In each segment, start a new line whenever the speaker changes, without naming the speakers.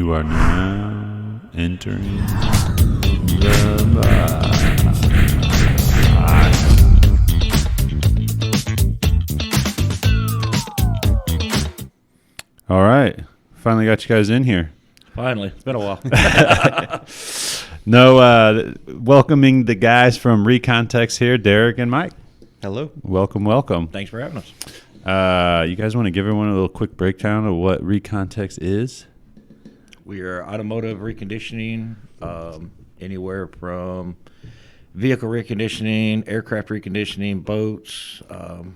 You are now entering the box. All right. Finally got you guys in here.
Finally. It's been a while.
Welcoming the guys from Recon Techs here, Derek and Mike.
Hello.
Welcome.
Thanks for having us.
You guys want to give everyone a little quick breakdown of what Recon Techs is?
We are automotive reconditioning, anywhere from vehicle reconditioning, aircraft reconditioning, boats.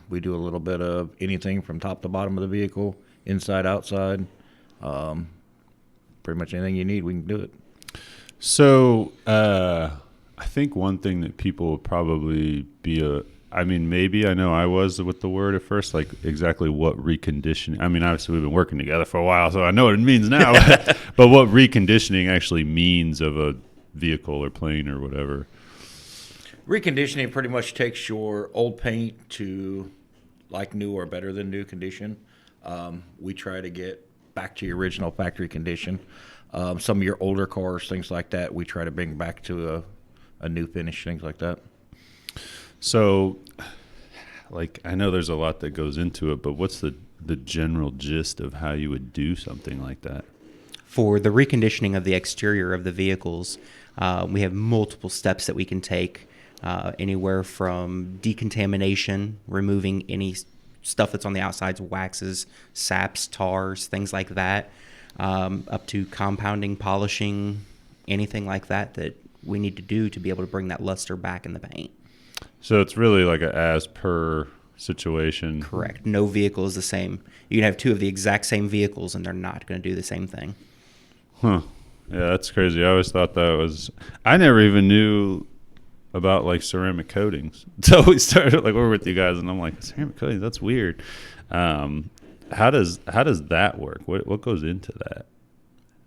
We do a little bit of anything from top to bottom of the vehicle, inside, outside. Pretty much anything you need, we can do it.
So I think one thing that people would probably be maybe I know I was with the word at first, like exactly what reconditioning. I mean, obviously we've been working together for a while, so I know what it means now. But what reconditioning actually means of a vehicle or plane or whatever.
Reconditioning pretty much takes your old paint to like new or better than new condition. We try to get back to your original factory condition. Some of your older cars, things like that, we try to bring back to a new finish, things like that.
So, I know there's a lot that goes into it, but what's the general gist of how you would do something like that?
For the reconditioning of the exterior of the vehicles, we have multiple steps that we can take, anywhere from decontamination, removing any stuff that's on the outsides, waxes, saps, tars, things like that, up to compounding, polishing, anything like that we need to do to be able to bring that luster back in the paint.
So it's really like a as per situation.
Correct. No vehicle is the same. You can have two of the exact same vehicles and they're not going to do the same thing.
Huh. Yeah, that's crazy. I always thought that was... I never even knew about ceramic coatings. So we started we're with you guys and I'm like, ceramic coatings, that's weird. How does that work? What goes into that?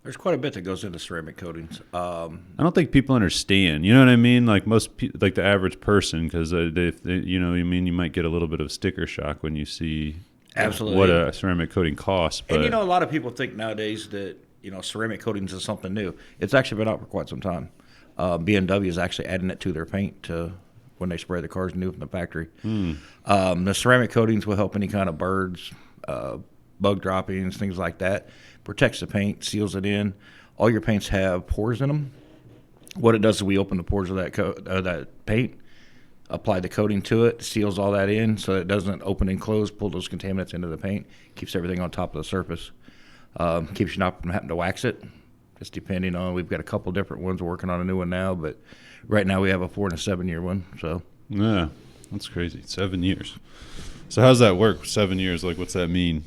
There's quite a bit that goes into ceramic coatings.
I don't think people understand. You know what I mean? Like most people, like the average person, because you might get a little bit of sticker shock when you see
absolutely
what a ceramic coating costs. But
and a lot of people think nowadays that ceramic coatings is something new. It's actually been out for quite some time. BMW is actually adding it to their paint to when they spray the cars new from the factory. The ceramic coatings will help any kind of birds, bug droppings, things like that. Protects the paint, seals it in. All your paints have pores in them. What it does is we open the pores of that paint, apply the coating to it, seals all that in so it doesn't open and close, pull those contaminants into the paint, keeps everything on top of the surface. Keeps you not from having to wax it, just depending on, we've got a couple different ones. We're working on a new one now, but right now we have a 4 and a 7 year one. So
yeah, that's crazy. 7 years. So how's that work? 7 years, what's that mean?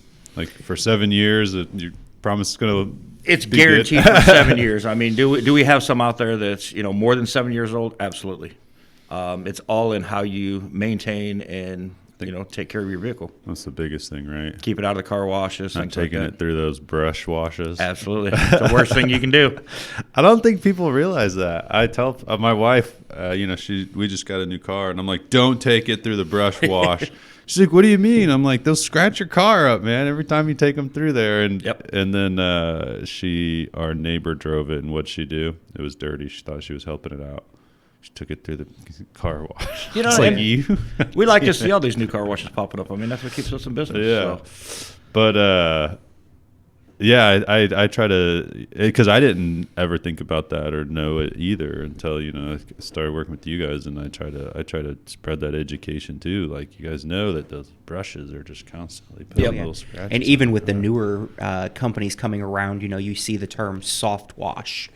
For 7 years, you promise it's going to
it's guaranteed for 7 years. I mean, do we have some out there that's more than 7 years old? Absolutely. It's all in how you maintain and take care of your vehicle.
That's the biggest thing, right?
Keep it out of the car washes.
Not taking it through those brush washes.
Absolutely. It's the worst thing you can do.
I don't think people realize that. I tell my wife, we just got a new car, and I'm like, don't take it through the brush wash. She's like, what do you mean? I'm like, they'll scratch your car up, man, every time you take them through there. And
yep.
And then our neighbor drove it, and what'd she do? It was dirty. She thought she was helping it out. She took it through the car wash.
We like to see all these new car washes popping up. I mean, that's what keeps us in business.
Yeah.
So.
But, I try to, because I didn't ever think about that or know it either until I started working with you guys, and I try to spread that education too. You guys know that those brushes are just constantly putting little scratches.
And even with the newer companies coming around, you see the term soft wash.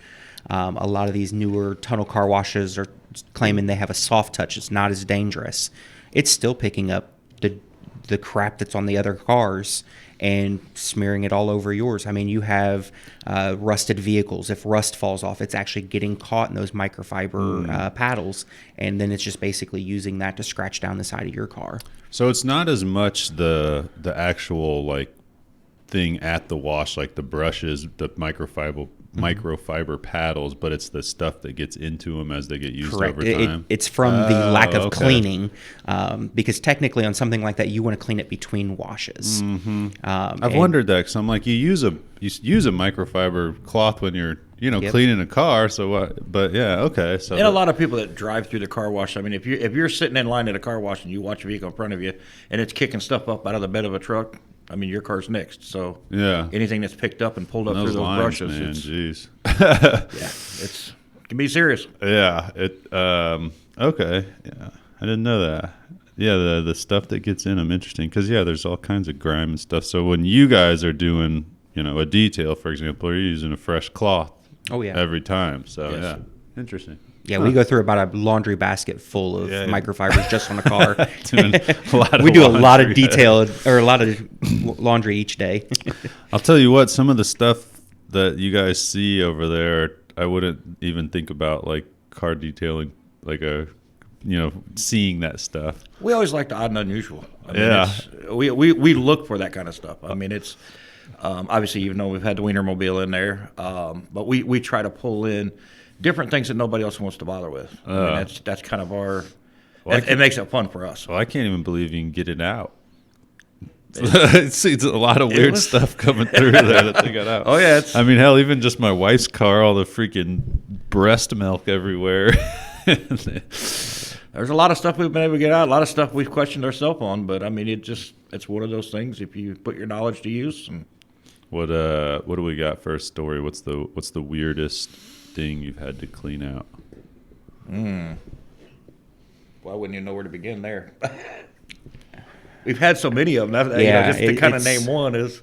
A lot of these newer tunnel car washes are claiming they have a soft touch. It's not as dangerous. It's still picking up the crap that's on the other cars and smearing it all over yours. I mean, you have rusted vehicles. If rust falls off, it's actually getting caught in those microfiber paddles, and then it's just basically using that to scratch down the side of your car.
So it's not as much the actual thing at the wash, like the brushes, the microfiber paddles, but it's the stuff that gets into them as they get used
Correct.
over time.
It's from the lack of
okay.
cleaning, because technically on something like that, you want to clean it between washes.
I've wondered that, because I'm like, you use a microfiber cloth when you're cleaning a car, so what? But yeah, okay. So
and a lot of people that drive through the car wash. I mean, if you're sitting in line at a car wash and you watch a vehicle in front of you and it's kicking stuff up out of the bed of a truck, I mean, your car's next. So
yeah,
anything that's picked up and pulled up through those
lines,
brushes,
man,
it's,
jeez.
it can be serious.
Yeah. Okay. Yeah, I didn't know that. Yeah, the stuff that gets in them, interesting, because there's all kinds of grime and stuff. So when you guys are doing a detail, for example, you're using a fresh cloth.
Oh yeah.
Every time. So
Yes.
yeah, interesting.
Yeah, we go through about a laundry basket full of microfibers just on a car.
Doing a lot of
we do a lot of
laundry.
detail or a lot of laundry each day.
I'll tell you what, some of the stuff that you guys see over there, I wouldn't even think about, like car detailing, like seeing that stuff.
We always like the odd and unusual. I mean,
Yeah.
we look for that kind of stuff. I mean, it's obviously, even though we've had the wiener mobile in there, but we try to pull in different things that nobody else wants to bother with. I mean, that's kind of our. It makes it fun for us.
Well, I can't even believe you can get it out. It's a lot of weird stuff coming through there that they got out.
Oh yeah,
I mean, hell, even just my wife's car, all the freaking breast milk everywhere.
There's a lot of stuff we've been able to get out. A lot of stuff we've questioned ourselves on, but I mean, it's one of those things. If you put your knowledge to use. And
What do we got for a story? What's the weirdest thing you've had to clean out?
Well, I wouldn't even know where to begin there. We've had so many of them.
Yeah,
just to kind of name one is.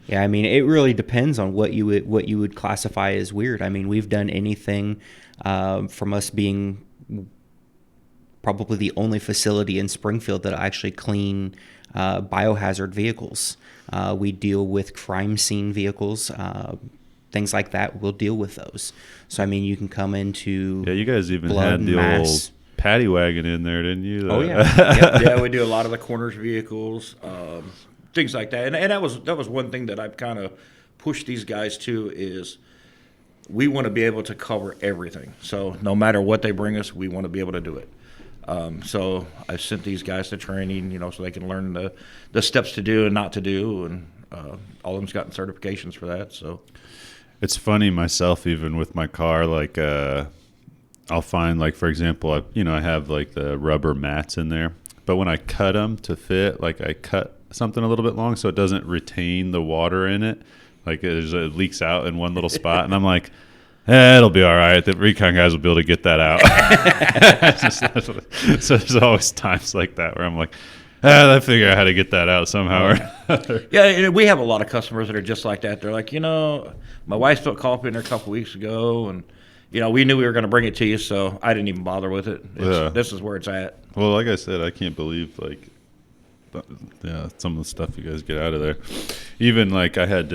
Yeah, I mean, it really depends on what you would classify as weird. I mean, we've done anything from us being probably the only facility in Springfield that actually clean biohazard vehicles. We deal with crime scene vehicles, things like that. We'll deal with those. So, I mean, you can come into
Yeah, you guys even
blood
had the
mass.
old paddy wagon in there, didn't you?
Oh, yeah.
Yep. Yeah, we do a lot of the corners vehicles, things like that. And that was one thing that I've kind of pushed these guys to is we want to be able to cover everything. So no matter what they bring us, we want to be able to do it. So I sent these guys to training, so they can learn the steps to do and not to do, and all of them's gotten certifications for that. So
It's funny myself, even with my car, like I'll find, like, for example, I have like the rubber mats in there, but when I cut them to fit, like I cut something a little bit long so it doesn't retain the water in it, like it leaks out in one little spot, and I'm like, it'll be all right. The Recon guys will be able to get that out. So there's always times like that where I'm like, I figure out how to get that out somehow or another.
yeah, and we have a lot of customers that are just like that. They're like, my wife spilled coffee in there a couple weeks ago, and we knew we were going to bring it to you, so I didn't even bother with it. This is where it's at.
Well, like I said, I can't believe some of the stuff you guys get out of there. Even like I had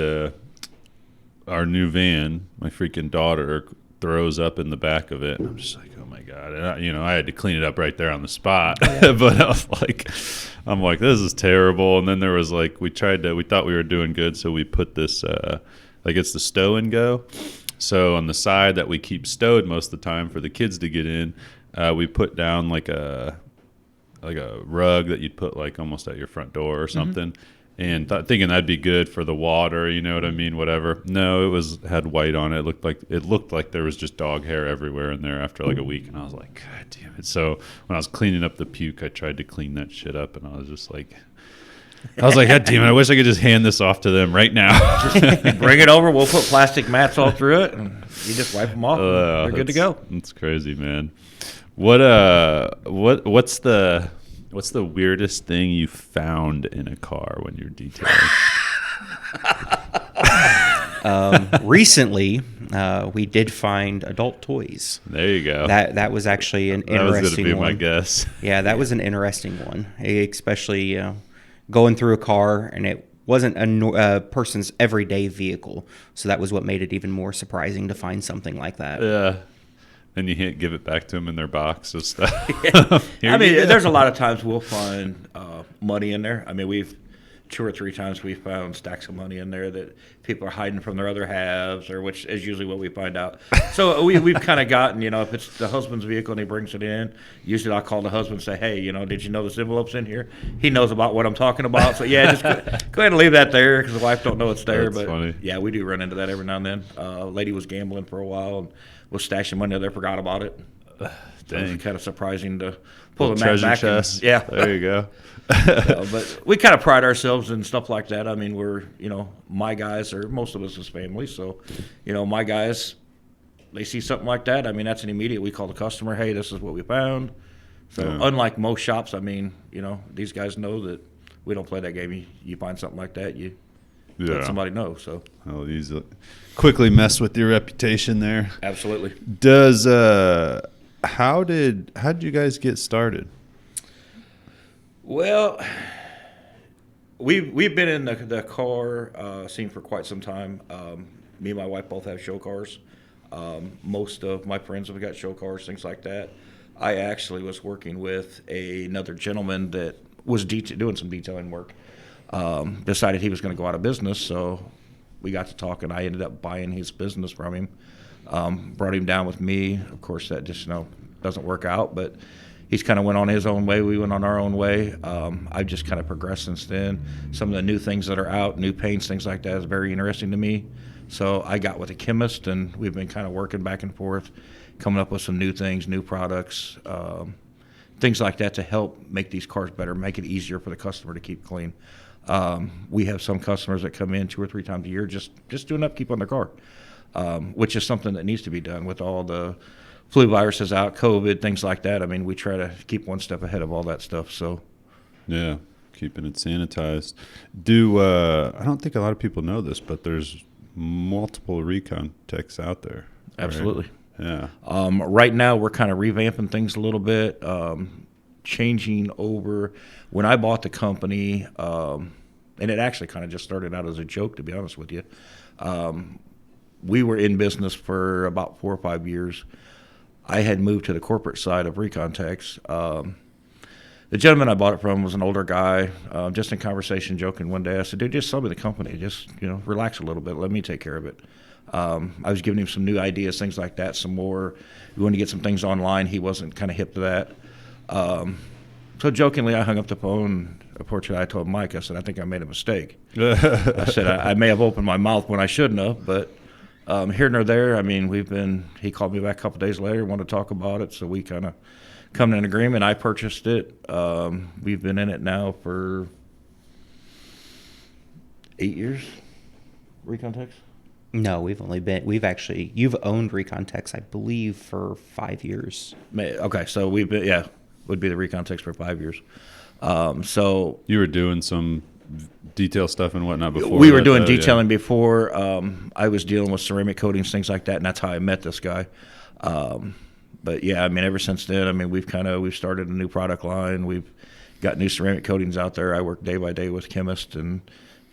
our new van, my freaking daughter throws up in the back of it. And I'm just like, oh my God. And I had to clean it up right there on the spot. But I was like, this is terrible. And then there was like, we thought we were doing good. So we put this, it's the stow and go. So on the side that we keep stowed most of the time for the kids to get in, we put down like a rug that you'd put like almost at your front door or something. Mm-hmm. And thinking that'd be good for the water, you know what I mean? Whatever. No, had white on it. It looked like there was just dog hair everywhere in there after like a week, and I was like, God damn it! So when I was cleaning up the puke, I tried to clean that shit up, and I was just like, God damn it! I wish I could just hand this off to them right now.
Bring it over. We'll put plastic mats all through it, and you just wipe them off. They're good to go.
That's crazy, man. What's the weirdest thing you found in a car when you're detailing?
Recently, we did find adult toys.
There you go.
That was actually an interesting one.
That was going to be my guess.
Yeah, that was an interesting one, especially going through a car, and it wasn't a person's everyday vehicle. So that was what made it even more surprising to find something like that.
Yeah. And you can't give it back to them in their box and stuff.
I mean, there's a lot of times we'll find money in there. I mean, we've 2 or 3 times we found stacks of money in there that people are hiding from their other halves, or which is usually what we find out. So we've kind of gotten, if it's the husband's vehicle and he brings it in, usually I'll call the husband and say, hey, did you know this envelope's in here? He knows about what I'm talking about. So, yeah, just go ahead and leave that there because the wife don't know it's there.
That's
but,
funny.
yeah, we do run into that every now and then. A lady was gambling for a while and was stashing money there, forgot about it. So it was kind of surprising to pull the
treasure
back
chest.
yeah.
There you go.
But we kind of pride ourselves in stuff like that. I mean, we're, my guys, or most of us is family. So, my guys, they see something like that. I mean, that's an immediate. We call the customer, hey, this is what we found. So unlike most shops, I mean, these guys know that we don't play that game. You find something like that, you let somebody know. So
I'll easily quickly mess with your reputation there.
absolutely.
Does how did you guys get started?
Well, we've been in the car scene for quite some time. Me and my wife both have show cars. Most of my friends have got show cars, things like that. I actually was working with another gentleman that was doing some detailing work. Decided he was going to go out of business, so we got to talk, and I ended up buying his business from him. Brought him down with me. Of course, that just doesn't work out, but he's kind of went on his own way. We went on our own way. I've just kind of progressed since then. Some of the new things that are out, new paints, things like that, is very interesting to me. So I got with a chemist, and we've been kind of working back and forth, coming up with some new things, new products, things like that to help make these cars better, make it easier for the customer to keep clean. We have some customers that come in 2 or 3 times a year just doing upkeep on their car, which is something that needs to be done with all the flu viruses out, COVID, things like that. I mean, we try to keep one step ahead of all that stuff. So,
yeah, keeping it sanitized. I don't think a lot of people know this, but there's multiple Recon Techs out there.
Absolutely.
Right?
Yeah. Right now, we're kind of revamping things a little bit, changing over. When I bought the company, and it actually kind of just started out as a joke, to be honest with you. We were in business for about 4 or 5 years. I had moved to the corporate side of Recon Techs. The gentleman I bought it from was an older guy. Just in conversation, joking one day, I said, dude, just sell me the company. Just, relax a little bit. Let me take care of it. I was giving him some new ideas, things like that, some more. We wanted to get some things online. He wasn't kind of hip to that. So jokingly, I hung up the phone. Unfortunately, I told Mike, I said, I think I made a mistake. I said, I may have opened my mouth when I shouldn't have, but here nor there, I mean, he called me back a couple days later, wanted to talk about it, so we kind of come to an agreement. I purchased it. We've been in it now for 8 years, Recon Techs?
No, you've owned Recon Techs, I believe, for 5 years.
Okay, so we've been, would be the Recon Techs for 5 years. So
you were doing some detail stuff and whatnot before.
We were doing detailing before. I was dealing with ceramic coatings, things like that, and that's how I met this guy. But yeah, I mean, ever since then, I mean, we've started a new product line. We've got new ceramic coatings out there. I work day by day with chemists, and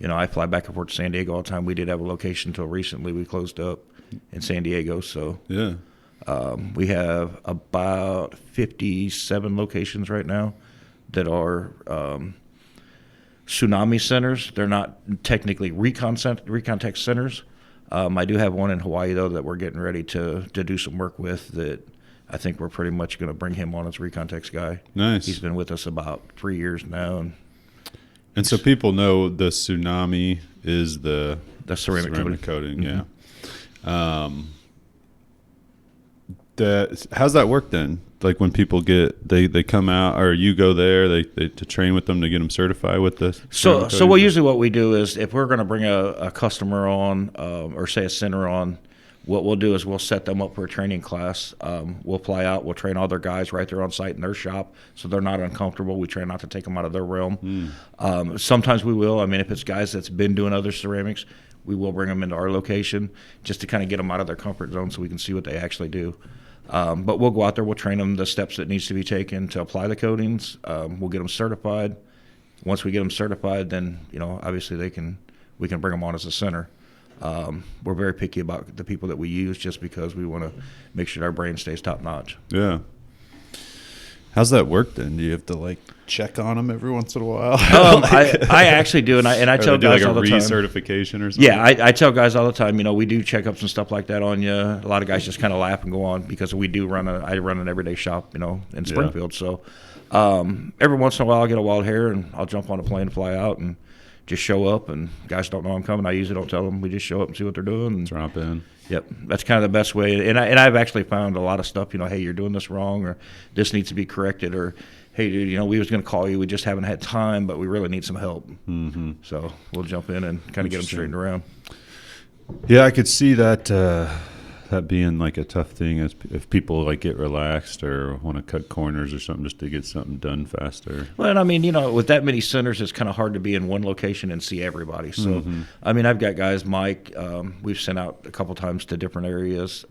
I fly back and forth to San Diego all the time. We did have a location until recently. We closed up in San Diego, so
yeah.
We have about 57 locations right now that are Tsunami centers. They're not technically Recon Tech centers. I do have one in Hawaii, though, that we're getting ready to do some work with that I think we're pretty much going to bring him on as Recon Tech's guy.
Nice.
He's been with us about 3 years now.
And so people know the Tsunami is the
ceramic
coating.
Mm-hmm.
Yeah. How's that work then? Like when people they come out, or you go there, they to train with them to get them certified with this.
So usually what we do is if we're going to bring a customer on, or say a center on, what we'll do is we'll set them up for a training class. We'll fly out, we'll train all their guys right there on site in their shop, so they're not uncomfortable. We try not to take them out of their realm. Sometimes we will. I mean, if it's guys that's been doing other ceramics, we will bring them into our location just to kind of get them out of their comfort zone so we can see what they actually do. But we'll go out there, we'll train them the steps that needs to be taken to apply the coatings. We'll get them certified. Once we get them certified, then obviously we can bring them on as a center. We're very picky about the people that we use just because we want to make sure our brand stays top notch.
Yeah. How's that work then? Do you have to like check on them every once in a while?
I actually do, and I tell guys all the time.
Recertification or something?
Yeah, I tell guys all the time. We do checkups and stuff like that on you. A lot of guys just kind of laugh and go on because we do I run an everyday shop, in Springfield. So every once in a while I'll get a wild hair and I'll jump on a plane and fly out and just show up. And guys don't know I'm coming. I usually don't tell them. We just show up and see what they're doing. And
drop in.
Yep, that's kind of the best way. And I've actually found a lot of stuff. Hey, you're doing this wrong, or this needs to be corrected, or hey, dude, we was going to call you. We just haven't had time, but we really need some help. Mm-hmm. So we'll jump in and kind of get them straightened around.
Yeah, I could see that that being like a tough thing if people like get relaxed or want to cut corners or something just to get something done faster.
Well, with that many centers, it's kind of hard to be in one location and see everybody. So, I've got guys, Mike, we've sent out a couple times to different areas.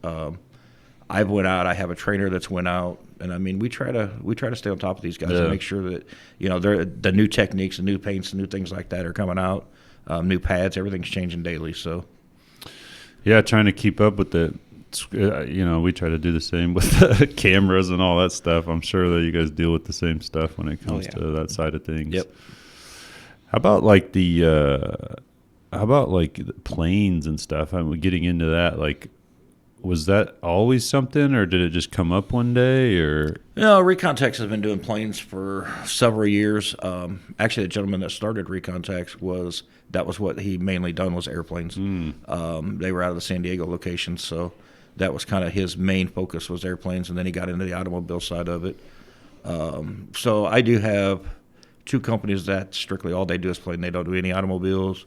I've went out. I have a trainer that's went out, and we try to stay on top of these guys and make sure that they're the new techniques, the new paints, the new things like that are coming out, new pads, everything's changing daily. So,
yeah, trying to keep up with it. We try to do the same with the cameras and all that stuff. I'm sure that you guys deal with the same stuff when it comes to that side of things.
Yep.
How about like the planes and stuff? Getting into that, like, was that always something, or did it just come up one day, or?
Recon Techs has been doing planes for several years. Actually, the gentleman that started Recon Techs that was what he mainly done was airplanes. They were out of the San Diego location, so that was kind of his main focus was airplanes, and then he got into the automobile side of it. So I do have two companies that strictly all they do is plane. They don't do any automobiles.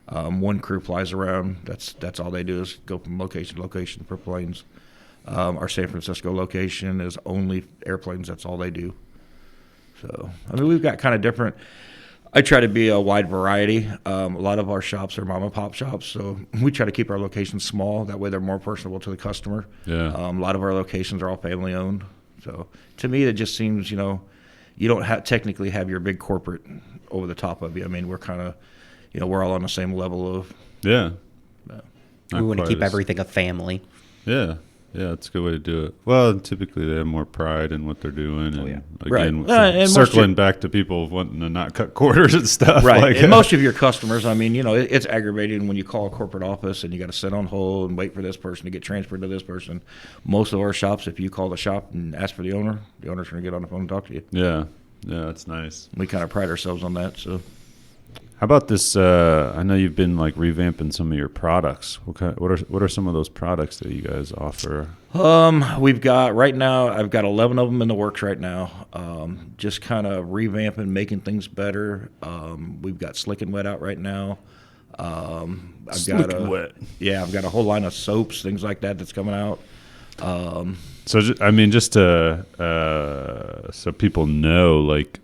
One crew flies around. That's all they do is go from location to location for planes. Our San Francisco location is only airplanes. That's all they do. So, we've got kind of different. I try to be a wide variety. A lot of our shops are mom and pop shops, so we try to keep our locations small. That way they're more personable to the customer. Yeah. A lot of our locations are all family owned. So to me, it just seems, you don't technically have your big corporate over the top of you. We're kind of, we're all on the same level of.
Yeah.
We want to keep everything a family.
Yeah. Yeah, that's a good way to do it. Well, typically they have more pride in what they're doing. And again,
and
circling back to people wanting to not cut quarters and stuff.
Right. And most of your customers, it's aggravating when you call a corporate office and you got to sit on hold and wait for this person to get transferred to this person. Most of our shops, if you call the shop and ask for the owner's going to get on the phone and talk to you.
Yeah. Yeah, that's nice.
We kind of pride ourselves on that, so.
How about this? I know you've been like revamping some of your products. What are some of those products that you guys offer?
We've got right now. I've got 11 of them in the works right now. Just kind of revamping, making things better. We've got Slick and Wet out right now.
Slick and Wet.
Yeah, I've got a whole line of soaps, things like that that's coming out.
So just to so people know, like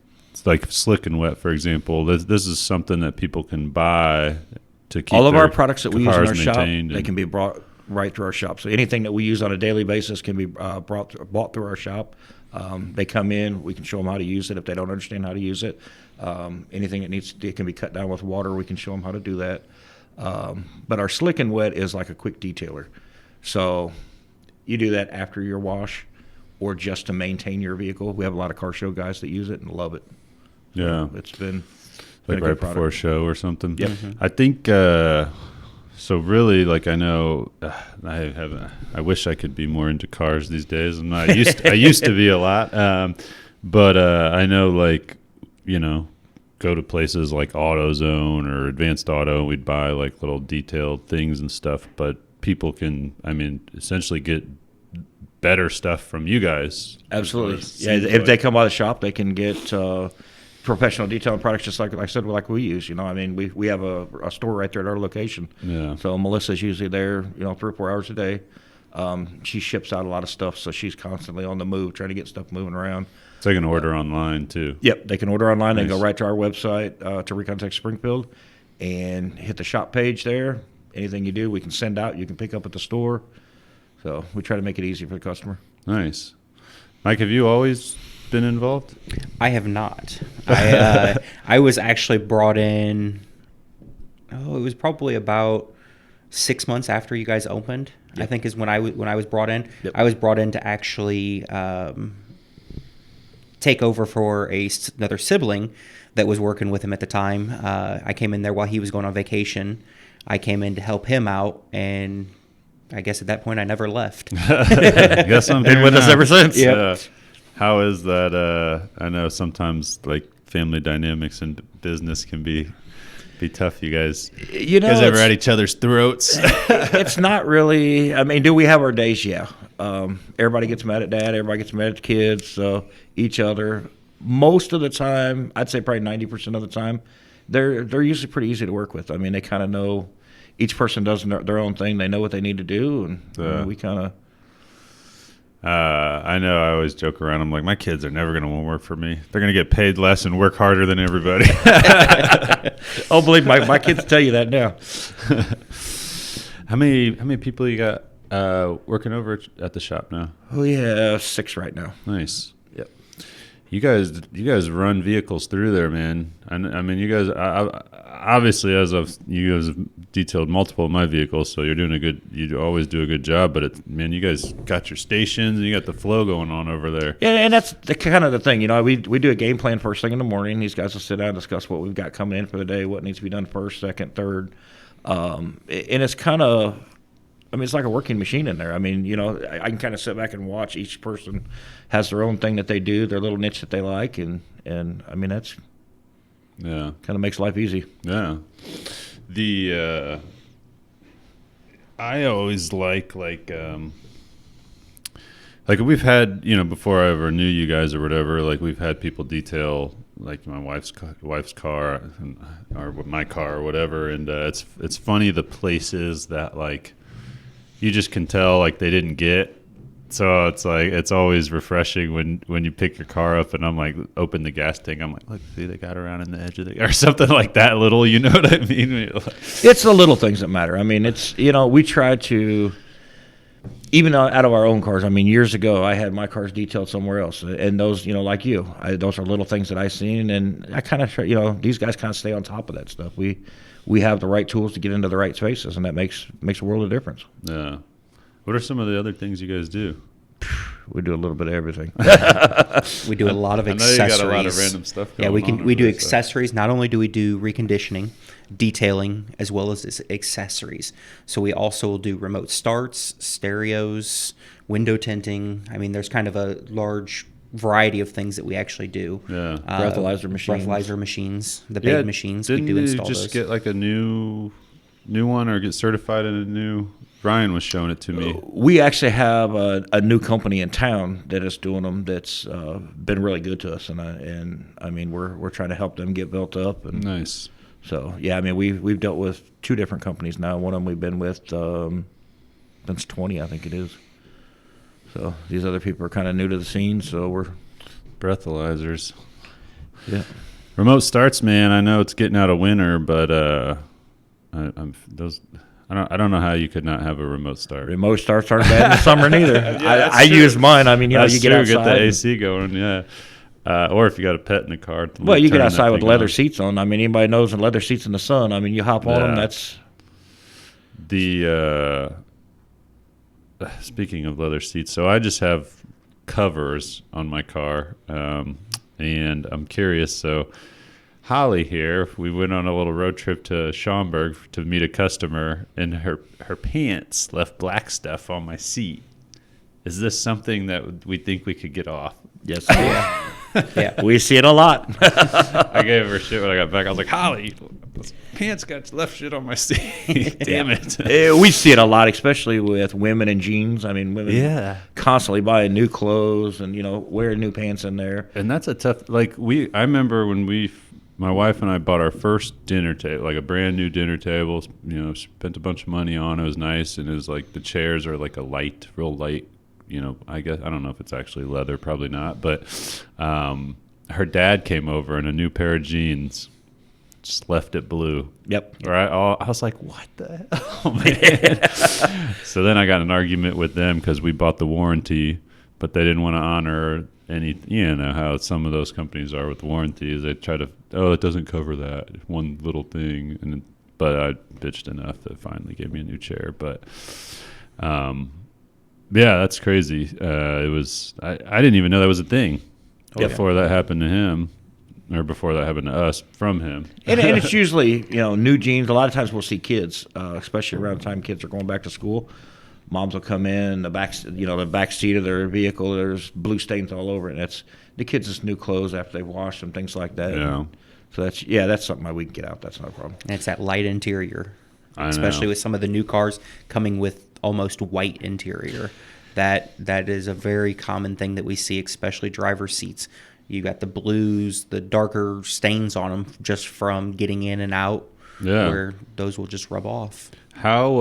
Slick and Wet, for example, this is something that people can buy to keep
all of our products that we use in our shop.
They
can be brought right through our shop. So anything that we use on a daily basis can be bought through our shop. They come in, we can show them how to use it if they don't understand how to use it. Anything it can be cut down with water, we can show them how to do that. But our Slick and Wet is like a quick detailer. So you do that after your wash or just to maintain your vehicle. We have a lot of car show guys that use it and love it.
Yeah.
It's been
like right before a show or something.
Yep.
I think so really, like, I know I wish I could be more into cars these days. I used to be a lot. But I know, like, go to places like AutoZone or Advanced Auto, we'd buy like little detailed things and stuff, but people can essentially get better stuff from you guys.
Absolutely. Yeah, if they come by the shop, they can get professional detailing products, just like I said, like we use. We have a store right there at our location. Yeah. So Melissa's usually there, 3 or 4 hours a day. She ships out a lot of stuff, so she's constantly on the move, trying to get stuff moving around.
So they can order online too.
Yep, they can order online. Nice. They can go right to our website, to Recon Techs Springfield, and hit the shop page there. Anything you do, we can send out. You can pick up at the store. So we try to make it easy for the customer.
Nice. Mike, have you always been involved?
I have not. I was actually brought in, it was probably about 6 months after you guys opened, yep. I think is when I was brought in. Yep. I was brought in to actually take over for another sibling that was working with him at the time. I came in there while he was going on vacation. I came in to help him out, and I guess at that point I never left.
Guess I'm
Been
here
with us
now.
ever since.
Yep.
How is that? I know sometimes like family dynamics and business can be tough. You guys,
You know,
guys ever
it's-
at each other's throats?
it's not really. I mean, do we have our days? Yeah. Everybody gets mad at dad. Everybody gets mad at the kids. So each other. Most of the time, I'd say probably 90% of the time, they're usually pretty easy to work with. I mean, they kind of know. Each person does their own thing. They know what they need to do, and we kind of.
I know. I always joke around. I'm like, my kids are never going to want to work for me. They're going to get paid less and work harder than everybody.
Oh, believe me, my kids tell you that now.
How many people you got working over at the shop now?
Oh yeah, 6 right now.
Nice.
Yep.
You guys run vehicles through there, man. I mean, you guys obviously, you guys have detailed multiple of my vehicles, so you always do a good job. But man, you guys got your stations and you got the flow going on over there.
Yeah, and that's kind of the thing. You know, we do a game plan first thing in the morning. These guys will sit down and discuss what we've got coming in for the day, what needs to be done first, second, third. And it's kind of, I mean, it's like a working machine in there. I mean, you know, I can kind of sit back and watch. Each person has their own thing that they do, their little niche that they like, and I mean, that's
Yeah.
kind of makes life easy.
Yeah. I always like we've had, you know, before I ever knew you guys or whatever, like we've had people detail like my wife's car or my car or whatever, and it's funny the places that like you just can tell like they didn't get. So it's like it's always refreshing when you pick your car up and I'm like open the gas tank. I'm like, look, see, they got around in the edge of the or something like that. Little, you know what I mean?
It's the little things that matter. I mean, it's, you know, we try to, even out of our own cars. I mean, years ago, I had my cars detailed somewhere else, and those, you know, like you, those are little things that I seen, and I kind of try, you know, these guys kind of stay on top of that stuff. We have the right tools to get into the right spaces, and that makes a world of difference.
Yeah. What are some of the other things you guys do?
We do a little bit of everything.
We do a lot of
I know
accessories.
you got a lot of random stuff
Yeah,
going on
we do
over there, so-
accessories. Not only do we do reconditioning, detailing, as well as accessories. So we also will do remote starts, stereos, window tinting. I mean, there's kind of a large variety of things that we actually do.
Yeah.
Breathalyzer machines.
Breathalyzer machines, the big machines. We
Didn't
do
you
install
just
those.
get like a new one or get certified in a new? Ryan was showing it to me.
We actually have a new company in town that is doing them. That's been really good to us, and I mean we're trying to help them get built up. And
Nice.
so yeah, I mean we've dealt with 2 different companies now. One of them we've been with since 20, I think it is. So these other people are kind of new to the scene. So we're
Breathalyzers.
yeah.
Remote starts, man. I know it's getting out of winter, but I don't know how you could not have a remote start.
Remote starts aren't bad in the summer neither.
that's
I
true.
use mine. I mean, you know,
That's
you get
true,
outside.
get the AC going, yeah. Or if you got a pet in the car.
Well, you get
turn that
outside with
thing
leather
on.
seats on. I mean, anybody knows leather seats in the sun. I mean, you hop on them.
Yeah.
That's
The speaking of leather seats, so I just have covers on my car, and I'm curious. So Holly here, we went on a little road trip to Schaumburg to meet a customer, and her pants left black stuff on my seat. Is this something that we think we could get off?
yes.
Yeah.
We see it a lot.
I gave her shit when I got back. I was like, Holly, this pants got left shit on my seat. Damn it.
We see it a lot, especially with women in jeans. I mean, women
Yeah.
constantly buying new clothes and, you know, wearing new pants in there.
And that's a tough, like I remember when my wife and I bought our first dinner table, like a brand new dinner table, you know, spent a bunch of money on it. It was nice. And it was like the chairs are like real light, you know, I guess, I don't know if it's actually leather, probably not. But her dad came over in a new pair of jeans, just left it blue.
Yep.
Right? I was like, what the hell, man? So then I got in an argument with them because we bought the warranty, but they didn't want to honor any, you know, how some of those companies are with warranties. They try to, it doesn't cover that one little thing. But I bitched enough that finally gave me a new chair. But, yeah, that's crazy. It was, I didn't even know that was a thing. before that happened to him, or before that happened to us from him.
And it's usually, new jeans. A lot of times we'll see kids, especially around the time kids are going back to school. Moms will come in, the back seat of their vehicle, there's blue stains all over it. And it's the kids' just new clothes after they've washed them, things like that.
Yeah.
So that's something that we can get out. That's not a problem.
And it's that light interior,
I
especially
know.
with some of the new cars coming with almost white interior. That is a very common thing that we see, especially driver seats. You got the blues, the darker stains on them just from getting in and out.
Yeah.
Where those will just rub off.
How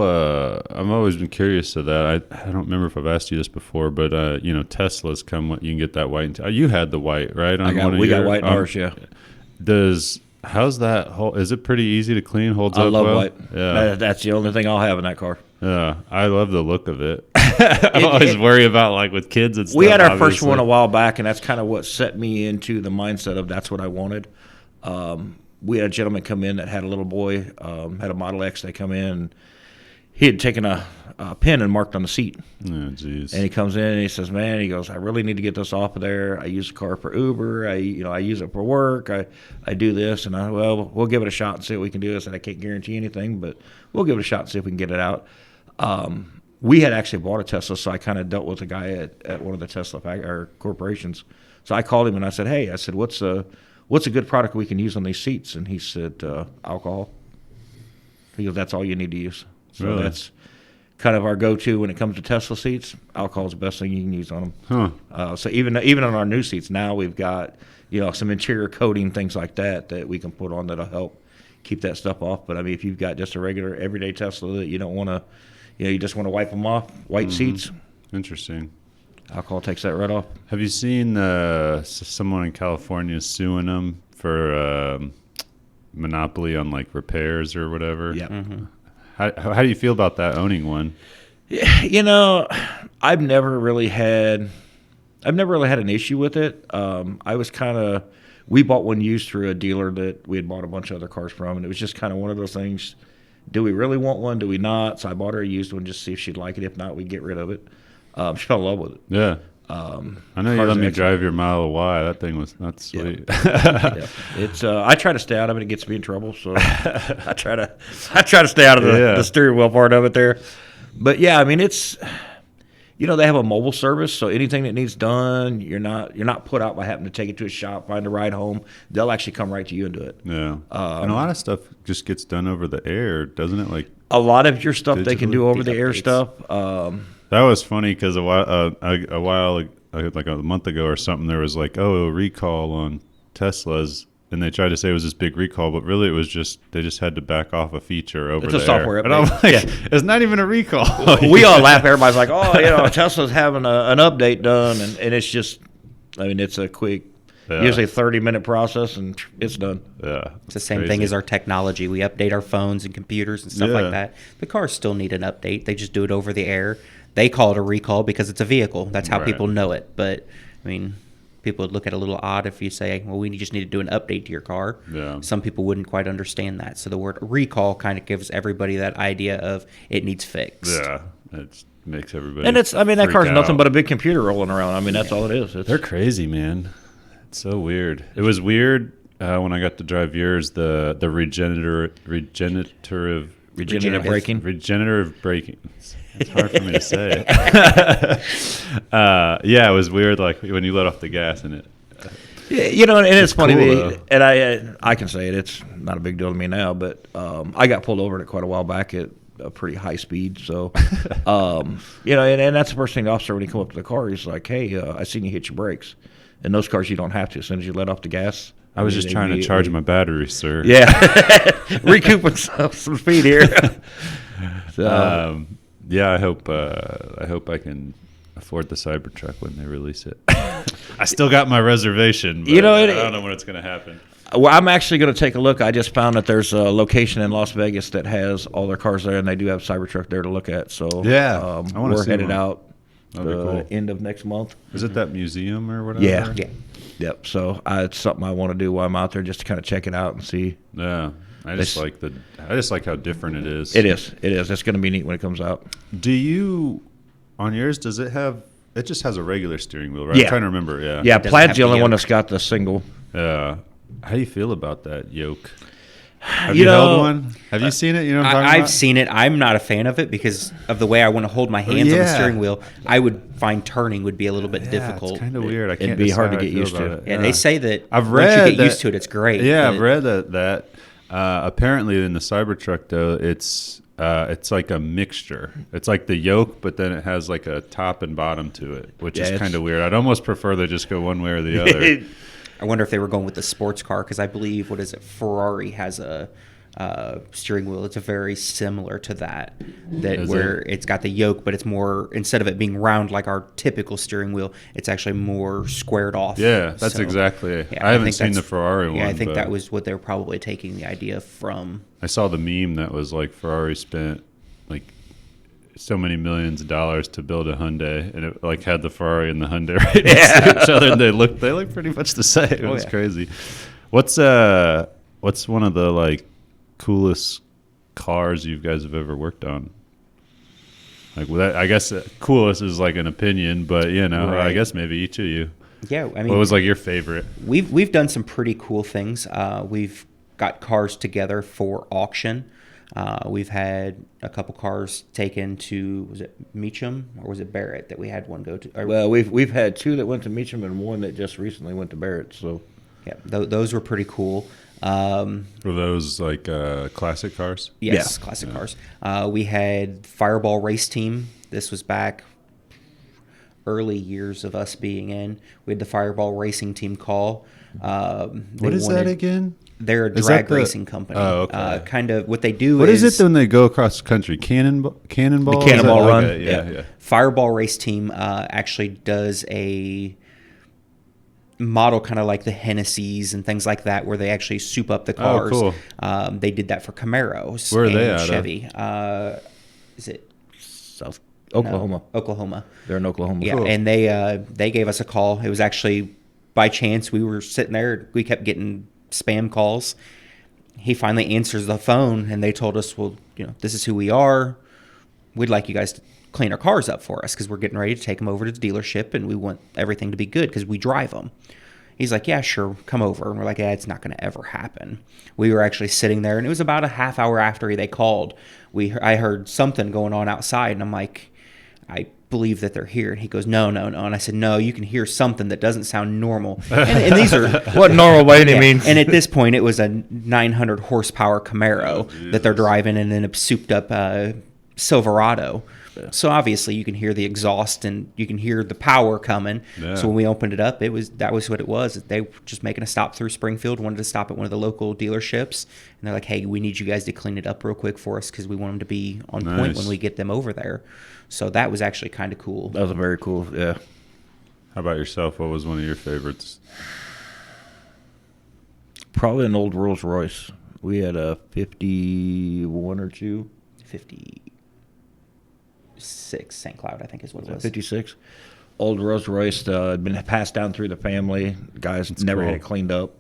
I've always been curious to that. I don't remember if I've asked you this before, but Teslas come. You can get that white. You had the white, right?
We got white in ours, yeah.
How's that? Is it pretty easy to clean? Holds up
love
well?
white.
Yeah,
That's the only thing I'll have in that car.
yeah. I love the look of it. I always worry about like with kids and stuff.
We had our first
obviously.
one a while back, and that's kind of what set me into the mindset of that's what I wanted. We had a gentleman come in that had a little boy, had a Model X. They come in, and he had taken a pen and marked on the seat.
Oh, jeez.
And he comes in and he says, "Man," he goes, "I really need to get this off of there. I use the car for Uber. I use it for work. I do this, and we'll give it a shot and see what we can do." I said, "I can't guarantee anything, but we'll give it a shot and see if we can get it out." We had actually bought a Tesla, so I kind of dealt with a guy at one of the Tesla corporations. So I called him and I said, "Hey," I said, "What's a good product we can use on these seats?" And he said, "Alcohol." He goes, "That's all you need to use." So
Really?
that's kind of our go-to when it comes to Tesla seats. Alcohol is the best thing you can use on them.
Huh.
So even on our new seats now, we've got some interior coating, things like that we can put on that'll help keep that stuff off. But I mean, if you've got just a regular everyday Tesla that you don't want to, you just want to wipe them off, white seats,
Interesting.
alcohol takes that right off.
Have you seen someone in California suing them for monopoly on like repairs or whatever?
Yeah.
Mm-hmm.
How do you feel about that, owning one?
I've never really had an issue with it. We bought one used through a dealer that we had bought a bunch of other cars from, and it was just kind of one of those things. Do we really want one? Do we not? So I bought her a used one just to see if she'd like it. If not, we'd get rid of it. She fell in love with it.
Yeah. I know you let me drive your Model Y. That thing was not sweet.
Yeah. It's I try to stay out of it. It gets me in trouble, so I try to stay out of the steering wheel part of it there. But yeah, I mean it's they have a mobile service, so anything that needs done, you're not put out by having to take it to a shop, find a ride home. They'll actually come right to you and do it.
Yeah. And a lot of stuff just gets done over the air, doesn't it? Like
a lot of your stuff they can do over the air
updates.
stuff.
that was funny because a while like a month ago or something, there was like a recall on Teslas. And they tried to say it was this big recall, but really it was they just had to back off a feature over
It's a
the
software
air.
update.
And I'm like, it's not even a recall.
We all laugh. Everybody's like, "Oh, Tesla's having an update done," and it's just, I mean, it's a quick, usually 30-minute process, and it's done.
Yeah,
It's the same thing as our technology. We update our phones and computers and stuff
Yeah.
like that. The cars still need an update. They just do it over the air. They call it a recall because it's a vehicle. That's how
Right.
people know it. But, I mean, people would look at it a little odd if you say, well, we just need to do an update to your car.
Yeah.
Some people wouldn't quite understand that. So the word recall kind of gives everybody that idea of it needs fixed.
Yeah, it makes everybody.
And that
freak
car's
out.
nothing but a big computer rolling around. I mean, that's all it is.
They're crazy, man. It's so weird. It was weird when I got to drive yours. The regenerative braking. It's hard for me to say. Yeah, it was weird. Like when you let off the gas and it.
Yeah, and it's funny.
cool,
And I can say it. It's not a big deal to me now, but I got pulled over in it quite a while back at a pretty high speed. So, and that's the first thing the officer when he come up to the car, he's like, "Hey, I seen you hit your brakes." And those cars you don't have to. As soon as you let off the gas.
I was just trying to charge my battery, sir.
Yeah, recouping some speed here. So,
yeah, I hope I can afford the Cybertruck when they release it. I still got my reservation, but I don't know when it's going to happen.
Well, I'm actually going to take a look. I just found that there's a location in Las Vegas that has all their cars there, and they do have Cybertruck there to look at. So
Yeah, I wanna
we're
see
headed
one.
out
That'd be cool.
end of next month.
Is it that museum or whatever?
Yeah.
Yeah.
Yep. So it's something I want to do while I'm out there, just to kind of check it out and see.
Yeah. I just like how different it is.
It is. It's going to be neat when it comes out.
Do you on yours? Does it have It just has a regular steering wheel, right?
Yeah.
I'm trying to remember. Yeah.
Yeah,
doesn't
Plaid's
have
the
the
only one
yoke.
that's got the single.
How do you feel about that yoke? Have
You
you held
know,
one? Have you seen it? You know what I'm talking
I've
about?
seen it. I'm not a fan of it because of the way I want to hold my hands on the
Yeah.
steering wheel. I would find turning would be a little bit
Yeah,
difficult.
It's kind of weird. I can't
be
decide
hard to
how I
get
feel
used to.
about it.
Yeah, they say that
I've
once
read
you get
that-
used to it, it's great.
Yeah,
but
I've read that. Apparently, in the Cybertruck, though, it's like a mixture. It's like the yoke, but then it has like a top and bottom to it, which
Yeah,
is
it's-
kind of weird. I'd almost prefer they just go one way or the other.
I wonder if they were going with the sports car because I believe Ferrari has a steering wheel. It's very similar to that.
Is
Where
it?
it's got the yoke, but it's more instead of it being round like our typical steering wheel, it's actually more squared off.
Yeah, that's
So,
exactly it.
yeah,
I haven't
think
seen the
that's-
Ferrari one.
Yeah, I think
but
that was what they were probably taking the idea from.
I saw the meme that was like Ferrari spent like so many millions of dollars to build a Hyundai, and it like had the Ferrari and the Hyundai right next to each other, and they look pretty much the same. It was
yeah.
crazy. What's one of the like coolest cars you guys have ever worked on? Like I guess coolest is like an opinion, but I
Right.
guess maybe each of you.
Yeah, I mean,
What was like your favorite?
We've done some pretty cool things. We've got cars together for auction. We've had a couple cars taken to, was it Meacham or was it Barrett that we had one go to?
Well, we've had two that went to Meacham and one that just recently went to Barrett. So
Yeah, those were pretty cool.
Were those like classic cars?
Yes,
Yeah.
classic cars. We had Fireball Race Team. This was back early years of us being in. We had the Fireball Racing Team call.
What is that again?
They're a
Is
drag
that the-
racing company.
Oh, okay.
Kind of what they do
What is
is
it when they go across the country? Cannonball?
The Cannonball
Is that-
Run.
okay,
Yeah.
yeah.
Fireball Race Team actually does a model kind of like the Hennessy's and things like that, where they actually soup up the cars.
cool.
They did that for Camaros
Where are
and
they out of?
Chevy. Is it
South Oklahoma.
No, Oklahoma.
They're in Oklahoma.
Yeah, and they gave us a call. It was actually by chance. We were sitting there. We kept getting spam calls. He finally answers the phone, and they told us, well, this is who we are. We'd like you guys to clean our cars up for us because we're getting ready to take them over to the dealership, and we want everything to be good because we drive them. He's like, yeah, sure, come over. And we're like, yeah, it's not going to ever happen. We were actually sitting there, and it was about a half hour after they called. I heard something going on outside, and I'm like, I believe that they're here. And he goes, no. And I said, no, you can hear something that doesn't sound normal. And these are
What normal by any
yeah.
means.
And at this point, it was a 900 horsepower Camaro that they're driving, and then a souped up Silverado. So obviously you can hear the exhaust and you can hear the power coming.
Yeah.
So when we opened it up, that was what it was. They were just making a stop through Springfield, wanted to stop at one of the local dealerships, and they're like, "Hey, we need you guys to clean it up real quick for us because we want them to be on point
Nice.
when we get them over there." So that was actually kind of cool.
That was a very cool. Yeah.
How about yourself? What was one of your favorites?
Probably an old Rolls Royce. We had a 51 or 2.
56 St. Cloud, I think is what it was.
56. Old Rolls Royce had been passed down through the family. Guys never
cool.
had it cleaned up.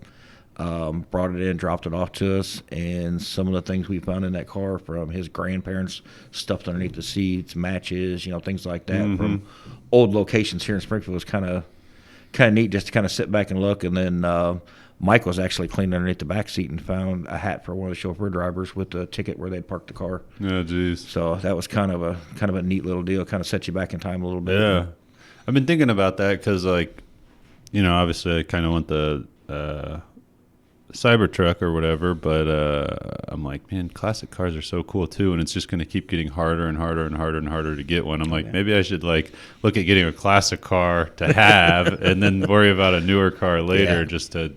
Brought it in, dropped it off to us, and some of the things we found in that car from his grandparents, stuffed underneath the seats, matches, things like that from old locations here in Springfield was kind of neat just to kind of sit back and look. And then Mike was actually cleaning underneath the back seat and found a hat for one of the chauffeur drivers with the ticket where they'd parked the car.
Oh, geez.
So that was kind of a neat little deal. Kind of set you back in time a little bit.
Yeah. I've been thinking about that because, obviously I kind of want the Cybertruck or whatever, but I'm like, man, classic cars are so cool too, and it's just going to keep getting harder and harder and harder and harder to get one. I'm like, maybe I should look at getting a classic car to have and then worry about a newer car later just to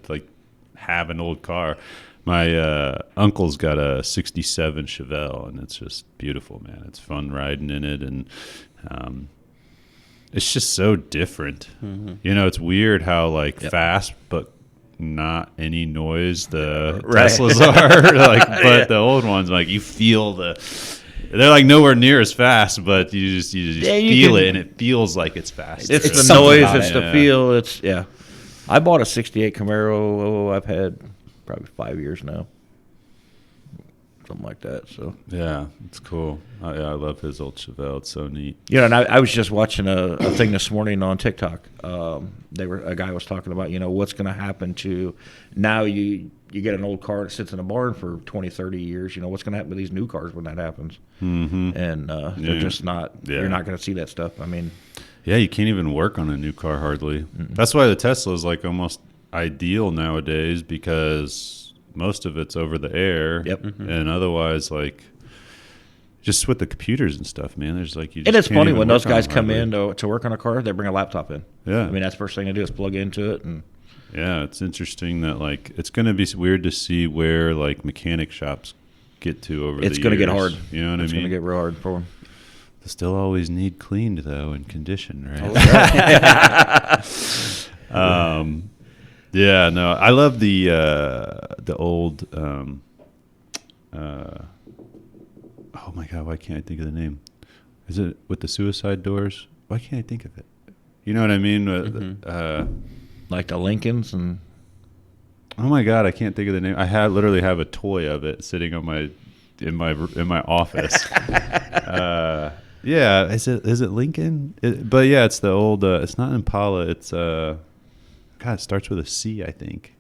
have an old car. My uncle's got a 67 Chevelle, and it's just beautiful, man. It's fun riding in it, and it's just so different. It's weird how fast but not any noise the Teslas are, but the old ones, you feel they're nowhere near as fast, but you just feel it, and it feels like it's fast.
It's the
something
noise,
about
it's
it.
the feel. I bought a 68 Camaro. I've had probably 5 years now. something like that. So
Yeah, it's cool. I love his old Chevelle. It's so neat.
and I was just watching a thing this morning on TikTok. A guy was talking about what's going to happen to now you get an old car that sits in a barn for 20, 30 years. What's going to happen to these new cars when that happens?
Mm-hmm.
And they're just not.
Yeah.
You're not going to see that stuff. I mean,
Yeah, you can't even work on a new car hardly. Mm-mm. That's why the Tesla is like almost ideal nowadays, because most of it's over the air.
Yep.
Mm-hmm.
And otherwise, like, just with the computers and stuff, man, there's like, you just
and it's
can't
funny
even
when
work
those
on
guys
them
come
hardly.
in to work on a car, they bring a laptop in.
Yeah.
I mean, that's the first thing they do is plug into it. And
Yeah, it's interesting that, like, it's going to be weird to see where, like, mechanic shops get to over the years.
it's going to get hard.
You know what
It's
I mean?
going to get real hard for them.
They still always need cleaned, though, and conditioned, right? Yeah, no, I love the old. Oh my God, why can't I think of the name? Is it with the suicide doors? Why can't I think of it? You know what I mean?
Mm-hmm.
Like the Lincolns and.
Oh my God, I can't think of the name. I literally have a toy of it sitting on in my office. Yeah, is it Lincoln? But yeah, it's the old. It's not Impala. It's God, it starts with a C, I think.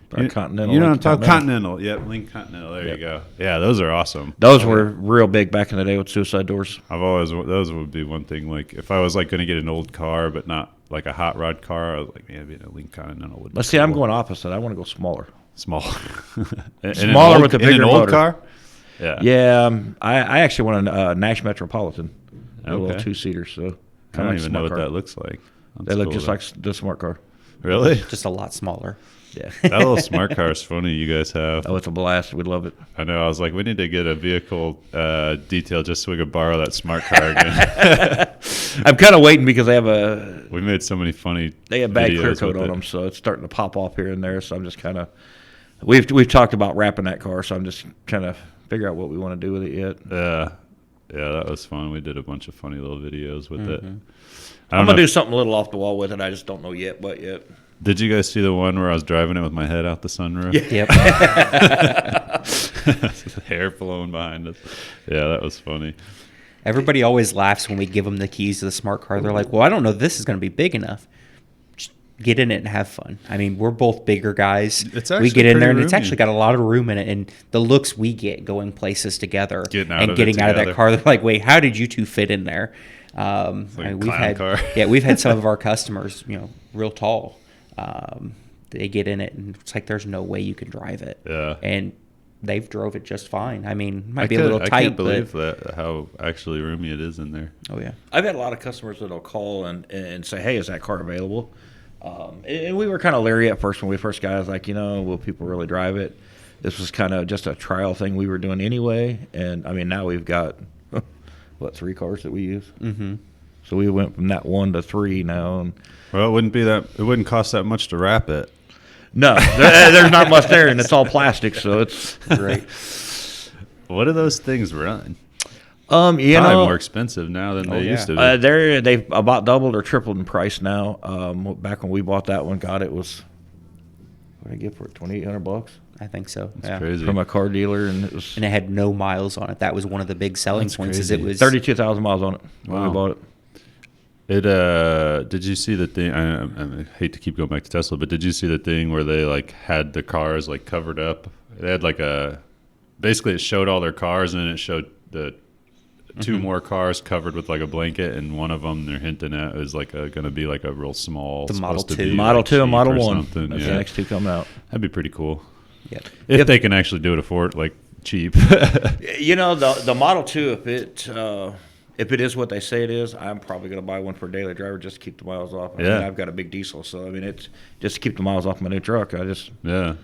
Continental.
You know what I'm talking? Continental. Yep, Link Continental. There you go. Yeah, those are awesome.
Those were real big back in the day with suicide doors.
Those would be one thing. Like if I was like going to get an old car, but not like a hot rod car, I was like, maybe a Link Continental would be
Let's see,
cool.
I'm going opposite. I want to go smaller.
Small.
Smaller with a bigger
in an old
motor.
car? Yeah.
Yeah, I actually want a Nash Metropolitan, a little
Okay.
two-seater. So
I don't even know what that looks like.
They look just like the smart car.
Really?
Just a lot smaller.
Yeah.
That little smart car is funny you guys have.
Oh, it's a blast. We love it.
I know. I was like, we need to get a vehicle detail just so we could borrow that smart car again.
I'm kind of waiting because they have
We made so many funny
bad clear
videos
coat
with
on
it.
them, so it's starting to pop off here and there. So I'm just kind of we've talked about wrapping that car, so I'm just trying to figure out what we want to do with it yet.
Yeah, that was fun. We did a bunch of funny little videos with it.
I'm gonna do something a little off the wall with it. I just don't know yet what yet.
Did you guys see the one where I was driving it with my head out the sunroof?
Yep.
Hair flowing behind us. Yeah, that was funny.
Everybody always laughs when we give them the keys to the smart car. They're like, well, I don't know if this is going to be big enough. Just get in it and have fun. I mean, we're both bigger guys.
It's
we
actually
get in there and
pretty
it's
roomy.
actually got a lot of room in it. And the looks we get going places together
Getting out
and
of it
getting out of that
together.
car, they're like, wait, how did you two fit in there? I
like
mean,
a
we've
clown
had
car.
we've had some of our customers, real tall. They get in it and it's like there's no way you can drive it.
Yeah.
And they've drove it just fine. I mean, it might
I
be a little tight.
I can't believe
but,
that how actually roomy it is in there.
oh yeah.
I've had a lot of customers that'll call and say, "Hey, is that car available?" And we were kind of leery at first when we first got it. I was like, will people really drive it? This was kind of just a trial thing we were doing anyway. And I mean, now we've got 3 cars that we use.
Mm-hmm.
So we went from that 1 to 3 now. And
Well, it wouldn't cost that much to wrap it.
no, there's not much there, and it's all plastic, so it's
Great.
What do those things run?
Probably
Probably more expensive now than they
yeah.
used to be.
they've about doubled or tripled in price now. Back when we bought that one, God, it was what did I get for it? $2,800
I think so.
It's
yeah.
crazy.
from a car dealer, and it was
And it had no miles on it. That was one of the big selling
That's
points. Is
crazy.
it was
32,000 miles on it when we
Wow.
bought it.
Did you see the thing? I hate to keep going back to Tesla, but did you see the thing where they like had the cars like covered up? They had like basically it showed all their cars, and then it showed the two more cars covered with like a blanket, and one of them they're hinting at is like going to be like a real small.
The Model
supposed to
2.
be,
Model
like,
2 and
cheap
Model
or
1.
something.
That's
Yeah.
the next 2 coming out.
That'd be pretty cool
Yep.
if they can actually do it cheap.
The Model 2, if it is what they say it is, I'm probably going to buy one for a daily driver just to keep the miles off. I mean,
Yeah.
I've got a big diesel, so I mean it's just to keep the miles off my new truck.
Yeah.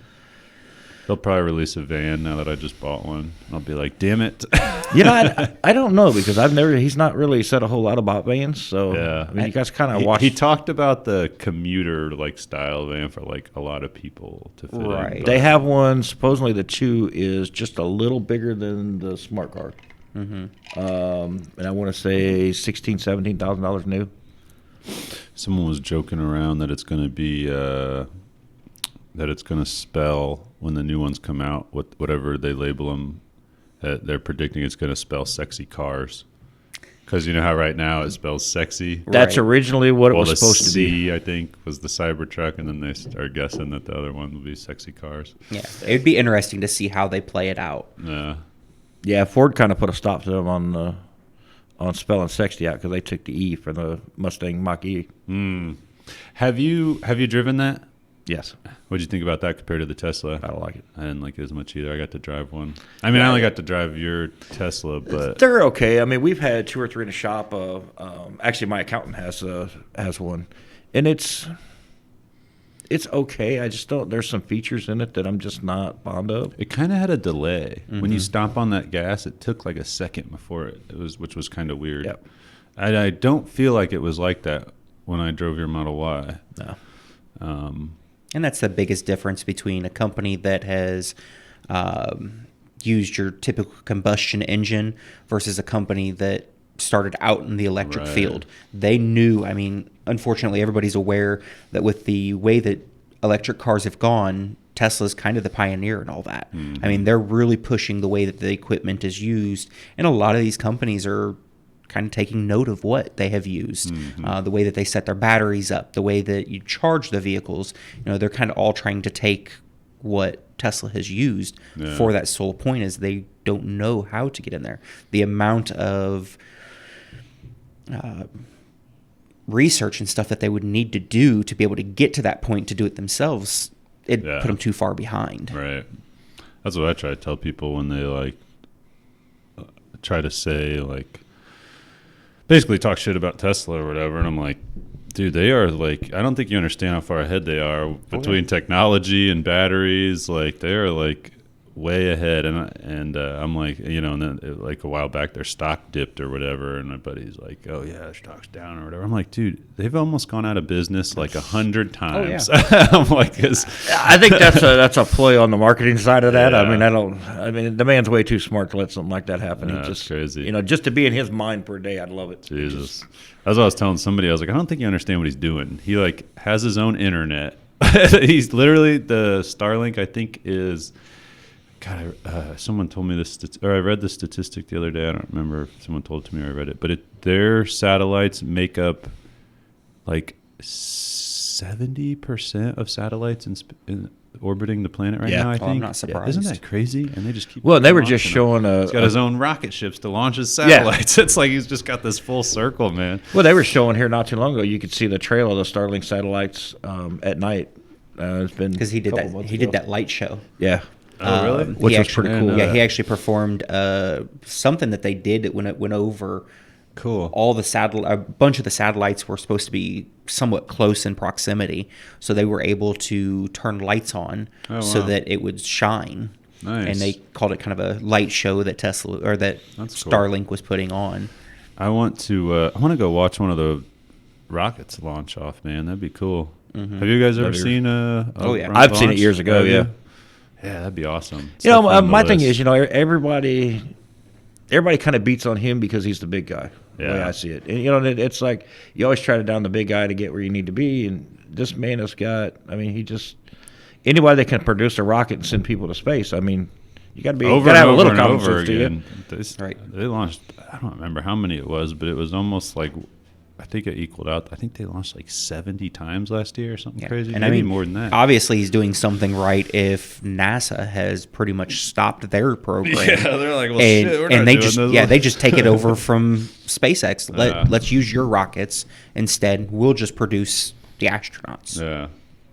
They'll probably release a van now that I just bought one. I'll be like, damn it.
I don't know because he's not really said a whole lot about vans. So
Yeah.
I mean, you guys kind of
He,
watch.
he talked about the commuter like style van for like a lot of people to fit in.
Right.
but-
They have one. Supposedly, the 2 is just a little bigger than the smart car.
Mm-hmm.
And I want to say $16,000-$17,000 new.
Someone was joking around that it's going to be that it's going to spell when the new ones come out, whatever they label them, they're predicting it's going to spell sexy cars. Because you know how right now it spells sexy?
That's
Right.
originally what it
Well,
was
the
supposed to be.
C, I think, was the Cybertruck, and then they are guessing that the other one will be sexy cars.
Yeah, it would be interesting to see how they play it out.
Yeah.
Yeah, Ford kind of put a stop to them on spelling sexy out because they took the E for the Mustang Mach-E.
Have you driven that?
Yes.
What did you think about that compared to the Tesla?
I don't like it.
I didn't like it as much either. I got to drive one. I mean, I only got to drive your Tesla, but
They're okay. I mean, we've had 2 or 3 in the shop. Actually, my accountant has one, and it's okay. I just don't. There's some features in it that I'm just not fond of.
it kind of had a delay. When you stomp on that gas, it took like a second before it was, which was kind of weird.
Yep.
I don't feel like it was like that when I drove your Model Y.
No.
And that's the biggest difference between a company that has used your typical combustion engine versus a company that started out in the electric
Right.
field. They knew, I mean, unfortunately, everybody's aware that with the way that electric cars have gone, Tesla's kind of the pioneer and all that. I mean, they're really pushing the way that the equipment is used. And a lot of these companies are kind of taking note of what they have used, the way that they set their batteries up, the way that you charge the vehicles. You know, they're kind of all trying to take what Tesla has used for that sole point is they don't know how to get in there. The amount of research and stuff that they would need to do to be able to get to that point to do it themselves, it put them too far behind.
Right. That's what I try to tell people when they like try to say like basically talk shit about Tesla or whatever, and I'm like, dude, they are like, I don't think you understand how far ahead they are between technology and batteries. Like they are like way ahead, and I'm like, you know, and then like a while back their stock dipped or whatever, and my buddy's like, oh yeah, their stock's down or whatever. I'm like, dude, they've almost gone out of business like 100 times. I'm like,
I think that's a play on the marketing side of that.
Yeah.
I mean, the man's way too smart to let something like that happen.
Yeah,
It's
that's
just
crazy.
You know, just to be in his mind per day, I'd love it.
Jesus. That's what I was telling somebody. I was like, I don't think you understand what he's doing. He like has his own internet. He's literally the Starlink, I think, is. God, someone told me this, or I read the statistic the other day. I don't remember if someone told it to me or I read it, but their satellites make up like 70% of satellites in orbiting the planet right now. I think.
I'm not surprised.
Isn't that crazy? And they just keep.
Well, they were just
launching them.
showing
He's got his own rocket ships to launch his satellites. It's like he's just got this full circle, man.
Well, they were showing here not too long ago. You could see the trail of the Starlink satellites at night. It's been
Because he did that. He did that light show.
Yeah.
Oh, really?
Which
he
was
actually,
pretty cool.
Yeah, he actually performed something that they did when it went over.
Cool.
All the a bunch of the satellites were supposed to be somewhat close in proximity, so they were able to turn lights on so
wow.
that it would shine.
Nice.
And they called it kind of a light show that Tesla or that
That's cool.
Starlink was putting on.
I want to go watch one of the rockets launch off, man. That'd be cool. Have you guys ever seen
Oh, yeah.
I've seen it years ago,
Have you?
yeah.
Yeah, that'd be awesome. It's
You know,
definitely on the
my thing
list.
is, you know, everybody kind of beats on him because he's the big guy. The way
Yeah.
I see it, and you know, it's like you always try to down the big guy to get where you need to be, and this man has got. I mean, he just anybody that can produce a rocket and send people to space. I mean, you got to be
over
gotta
and
have a
over
little
and
common
over
sense, do you?
again. They launched. I don't remember how many it was, but it was almost like I think it equaled out. I think they launched like 70 times last year or something crazy.
And
Maybe
I mean,
more than that.
Obviously, he's doing something right if NASA has pretty much stopped their program.
Yeah, they're like, well,
and,
shit, we're
and
not
they
doing
just
this.
they just take it over from SpaceX.
Yeah.
Let's use your rockets instead. We'll just produce the astronauts.
Yeah.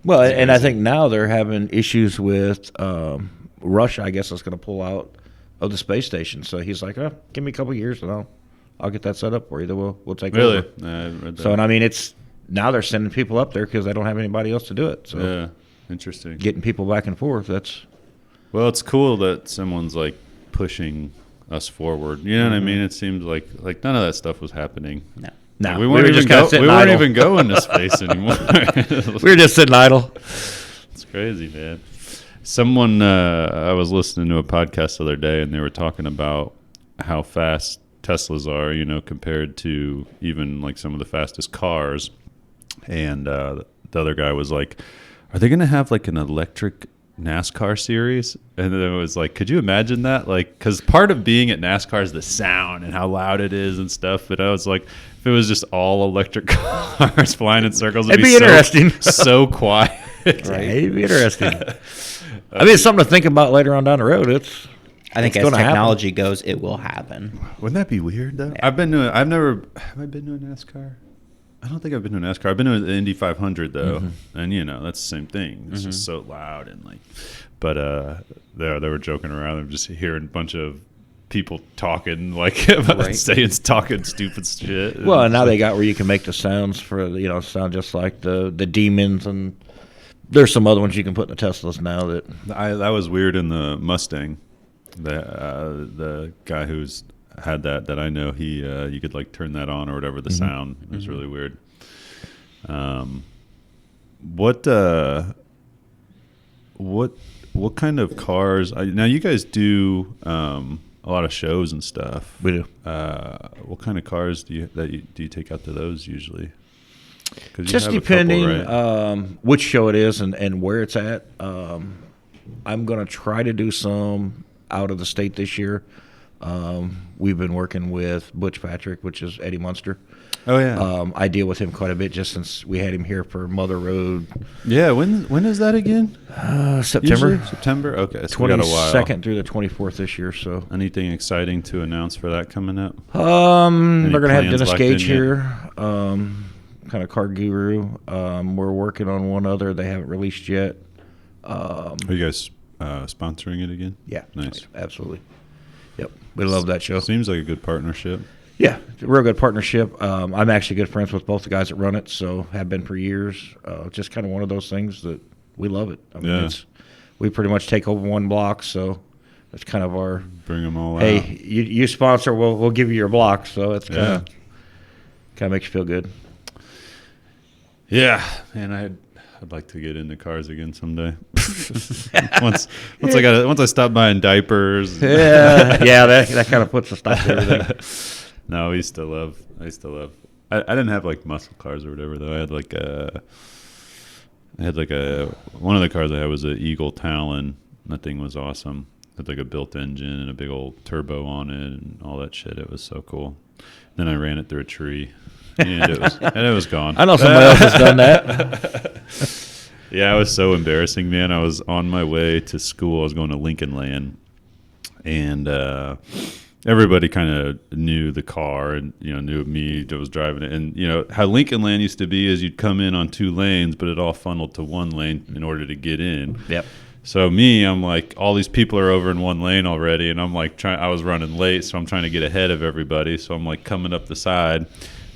Well, and I think now they're having issues with Russia. I guess is going to pull out of the space station. So he's like, "Oh, give me a couple years and I'll get that set up for you. Then we'll take
Really?
over."
I read that.
So, and I mean, it's now they're sending people up there because they don't have anybody else to do it. So,
Yeah. Interesting.
getting people back and forth. That's
Well, it's cool that someone's like pushing us forward. You know what I mean? It seems like none of that stuff was happening.
No.
no.
We weren't even going to space anymore.
We were just sitting idle.
It's crazy, man. Someone I was listening to a podcast the other day, and they were talking about how fast Teslas are, you know, compared to even like some of the fastest cars. And the other guy was like, "Are they going to have like an electric NASCAR series, and then it was like, could you imagine that? Like, because part of being at NASCAR is the sound and how loud it is and stuff. But I was like, if it was just all electric cars flying in circles,
it'd be interesting.
So quiet.
Right, it'd be interesting. I mean, it's something to think about later on down the road.
I think as technology goes, it will happen.
Wouldn't that be weird though?
Yeah.
Have I been to a NASCAR? I don't think I've been to a NASCAR. I've been to the Indy 500 though, and that's the same thing. It's just so loud and like, but they were joking around. I'm just hearing a bunch of people talking like talking stupid shit.
Well, and now they got where you can make the sounds for sound just like the demons, and there's some other ones you can put in the Teslas now
that was weird in the Mustang. The guy who's had that I know, he you could like turn that on or whatever, the sound. It was really weird. What kind of cars now you guys do a lot of shows and stuff?
We do.
What kind of cars do you take out to those usually?
Just depending which show it is and where it's at. I'm going to try to do some out of the state this year. We've been working with Butch Patrick, which is Eddie Munster.
Oh yeah.
I deal with him quite a bit just since we had him here for Mother Road.
Yeah. When is that again?
September.
Usually? September. Okay. So
22nd through the 24th this year. So
anything exciting to announce for that coming up?
They're going to have Dennis Gage here. Kind of car guru. We're working on one other they haven't released yet.
Are you guys sponsoring it again?
Yeah.
Nice.
Absolutely. Yep. We love that show.
Seems like a good partnership.
Yeah, it's a real good partnership. I'm actually good friends with both the guys that run it, so have been for years. Just kind of one of those things that we love it. I mean, we pretty much take over one block, so it's kind of our
bring them all
hey,
out.
Hey, you sponsor, we'll give you your block. So it's kind of makes you feel good.
Yeah, man, I'd like to get into cars again someday. once I stop buying diapers.
Yeah, that kind of puts a stop to everything.
No, I used to love. I didn't have like muscle cars or whatever though. I had like one of the cars I had was an Eagle Talon. That thing was awesome. It had like a built engine and a big old turbo on it and all that shit. It was so cool. Then I ran it through a tree. And it was gone.
I know somebody else has done that.
Yeah, it was so embarrassing, man. I was on my way to school. I was going to Lincoln Land, and everybody kind of knew the car and knew me that was driving it. And how Lincoln Land used to be is you'd come in on 2 lanes, but it all funneled to 1 lane in order to get in.
Yep.
So I'm like, all these people are over in 1 lane already, and I'm like I was running late, so I'm trying to get ahead of everybody. So I'm like coming up the side.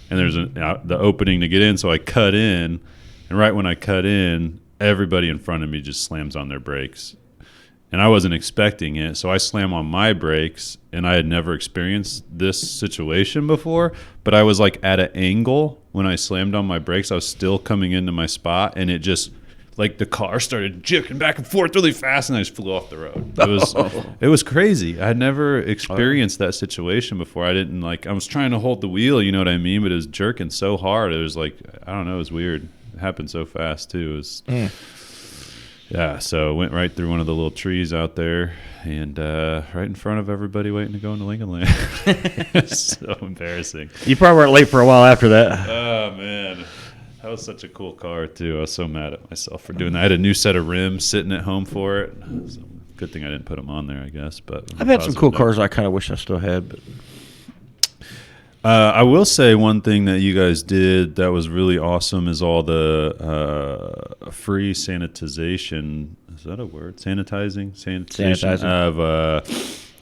And there's the opening to get in, so I cut in. And right when I cut in, everybody in front of me just slams on their brakes. And I wasn't expecting it, so I slam on my brakes, and I had never experienced this situation before. But I was like at an angle when I slammed on my brakes. I was still coming into my spot, and it just like the car started jerking back and forth really fast, and I just flew off the road. It was crazy. I had never experienced that situation before. I was trying to hold the wheel, you know what I mean? But it was jerking so hard. It was like, I don't know, it was weird. It happened so fast too. Yeah, so went right through one of the little trees out there and right in front of everybody waiting to go into Lincoln Land. It's so embarrassing.
You probably weren't late for a while after that.
Oh, man. That was such a cool car, too. I was so mad at myself for doing that. I had a new set of rims sitting at home for it. So good thing I didn't put them on there, I guess. But
I've had some cool cars I kind of wish I still had. But
I will say one thing that you guys did that was really awesome is all the free sanitization. Is that a word? Sanitization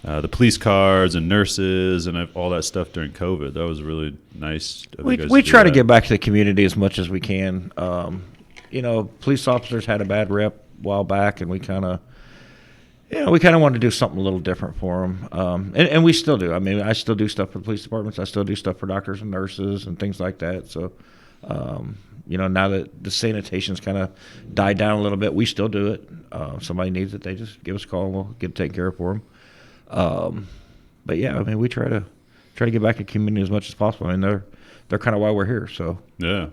of the police cars and nurses and all that stuff during COVID. That was really nice.
We try to get back to the community as much as we can. Police officers had a bad rep a while back, and we kind of wanted to do something a little different for them. And we still do. I mean, I still do stuff for police departments. I still do stuff for doctors and nurses and things like that. So, now that the sanitation's kind of died down a little bit, we still do it. If somebody needs it, they just give us a call and we'll get it taken care of for them. But yeah, I mean, we try to get back to the community as much as possible. I mean, they're kind of why we're here. So
yeah,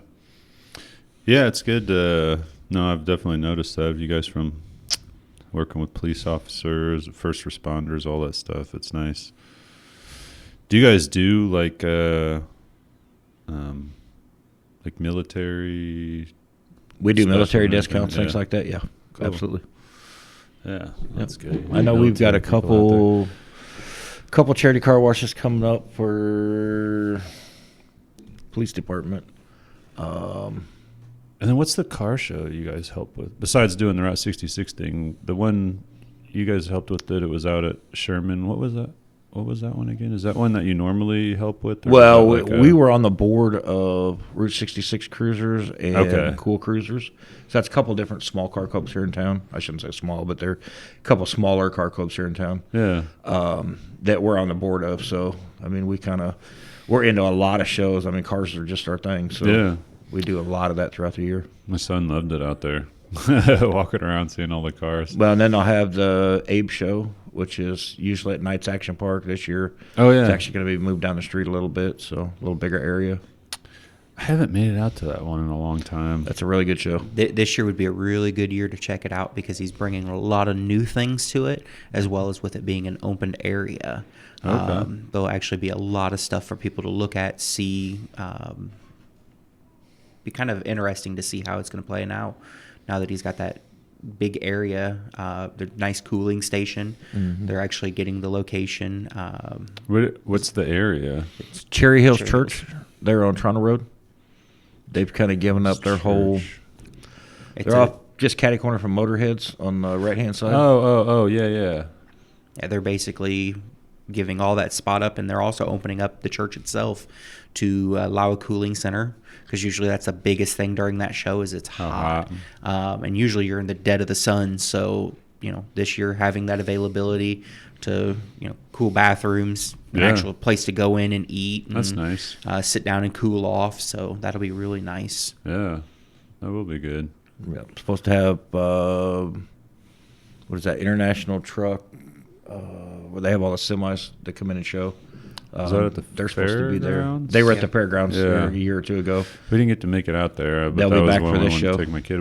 it's good. No, I've definitely noticed that. You guys from working with police officers, first responders, all that stuff. It's nice. Do you guys do like military?
We do military
Special
discounts,
anything?
things like that. Yeah,
Cool.
absolutely.
Yeah, that's good.
I know we've got a
Military people out
couple charity car washes coming up for police department.
And then what's the car show you guys help with? Besides doing the Route 66 thing, the one you guys helped with that it was out at Sherman. What was that? What was that one again? Is that one that you normally help with? Or
Well,
is that like
we were on the board of Route 66 Cruisers and
Okay.
Cool Cruisers. So that's a couple different small car clubs here in town. I shouldn't say small, but they're a couple smaller car clubs here in town
Yeah.
that we're on the board of. So, I mean, we're into a lot of shows. I mean, cars are just our thing. So
Yeah.
we do a lot of that throughout the year.
My son loved it out there. Walking around seeing all the cars.
Well, and then I'll have the Abe show, which is usually at Knights Action Park this year.
Oh, yeah.
It's actually going to be moved down the street a little bit, so a little bigger area.
I haven't made it out to that one in a long time.
That's a really good show.
This year would be a really good year to check it out because he's bringing a lot of new things to it, as well as with it being an open area.
Okay.
There'll actually be a lot of stuff for people to look at, see. Be kind of interesting to see how it's going to play now that he's got that big area, the nice cooling station.
Mm-hmm.
They're actually getting the location.
What's the area?
It's Cherry Hills
Cherry
Church. They're on Toronto Road. They've kind of given up their whole.
It's
They're off just catty corner from Motorheads on the right hand side.
Oh, yeah.
Yeah, they're basically giving all that spot up, and they're also opening up the church itself to allow a cooling center, because usually that's the biggest thing during that show is it's hot. And usually you're in the dead of the sun, so this year having that availability to cool bathrooms, an
Yeah.
actual place to go in and eat, and,
That's nice.
sit down and cool off, so that'll be really nice.
Yeah, that will be good.
Yeah, supposed to have what is that, international truck where they have all the semis that come in and show.
Is that at the
They're supposed to be there.
fairgrounds?
They were at
Yeah.
the fairgrounds
Yeah.
a year or two ago.
We didn't get to make it out there, but
They'll
that
be
was
back
one
for
I
this
wanted to
show.
take my kid.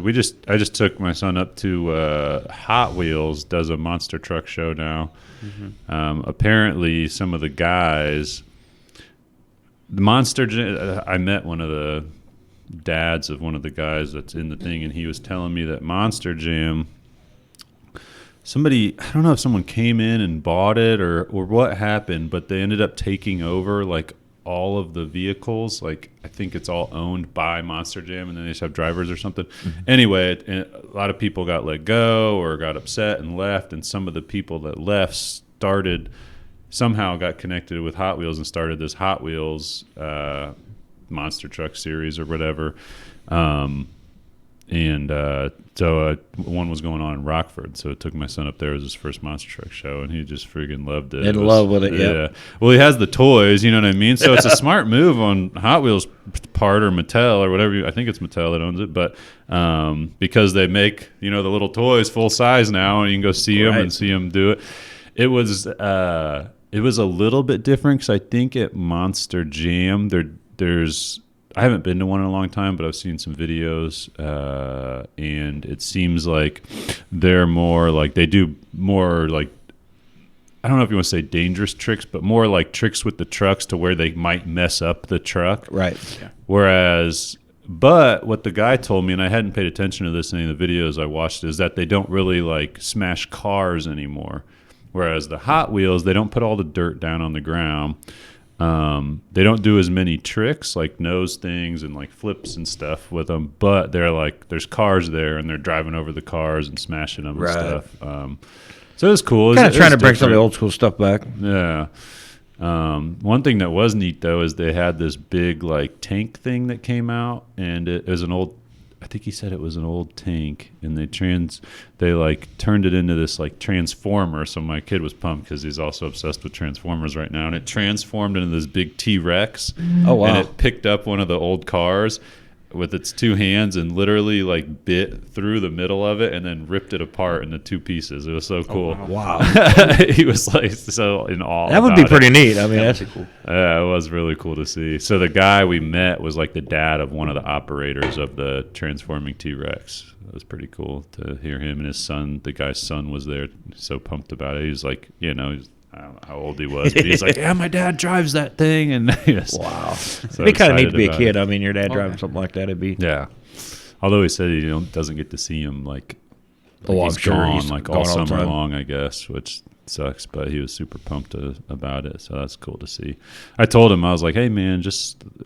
I just took my son up to Hot Wheels does a monster truck show now.
Mm-hmm.
Apparently, some of the guys, I met one of the dads of one of the guys that's in the thing, and he was telling me that Monster Jam. Somebody, I don't know if someone came in and bought it or what happened, but they ended up taking over like all of the vehicles. Like I think it's all owned by Monster Jam, and then they just have drivers or something.
Mm-hmm.
Anyway, a lot of people got let go or got upset and left, and some of the people that left somehow got connected with Hot Wheels and started this Hot Wheels monster truck series or whatever. So one was going on in Rockford, so it took my son up there. It was his first monster truck show, and he just freaking loved it.
In love with it, yeah.
Well, he has the toys, you know what I mean? So it's a smart move on Hot Wheels' part or Mattel or whatever. I think it's Mattel that owns it, but because they make, the little toys full size now, and you can go see them and see them do it. It was a little bit different because I think at Monster Jam, there's... I haven't been to one in a long time, but I've seen some videos, and it seems like they're more like they do more like, I don't know if you want to say dangerous tricks, but more like tricks with the trucks to where they might mess up the truck.
Right.
Yeah. But what the guy told me, and I hadn't paid attention to this in any of the videos I watched, is that they don't really like smash cars anymore. Whereas the Hot Wheels, they don't put all the dirt down on the ground. They don't do as many tricks like nose things and like flips and stuff with them, but they're like there's cars there and they're driving over the cars and smashing them and stuff. So it's cool.
Kind of trying to bring some of the old school stuff back.
Yeah. One thing that was neat though is they had this big like tank thing that came out, and it was an old. I think he said it was an old tank, and they like turned it into this like transformer. So my kid was pumped because he's also obsessed with Transformers right now, and it transformed into this big T-Rex.
Oh wow!
And it picked up one of the old cars, with its two hands and literally like bit through the middle of it and then ripped it apart into two pieces. It was so cool.
Wow.
He was like so in awe.
That would be pretty neat. I mean, that's
cool.
Yeah, it was really cool to see. So the guy we met was like the dad of one of the operators of the transforming T-Rex. It was pretty cool to hear him and his son. The guy's son was there, so pumped about it. He was like, I don't know how old he was, but he's like, yeah, my dad drives that thing. And he was,
wow.
so
It'd be kind of neat to be a
excited
kid.
about
I mean, your dad driving something like that, it'd be.
it. Yeah. Although he said he doesn't get to see him like
Oh, I'm
he's
sure
gone
he's
like
gone
all
all the
summer
time.
long, I guess, which sucks. But he was super pumped about it, so that's cool to see. I told him, I was like, "Hey, man,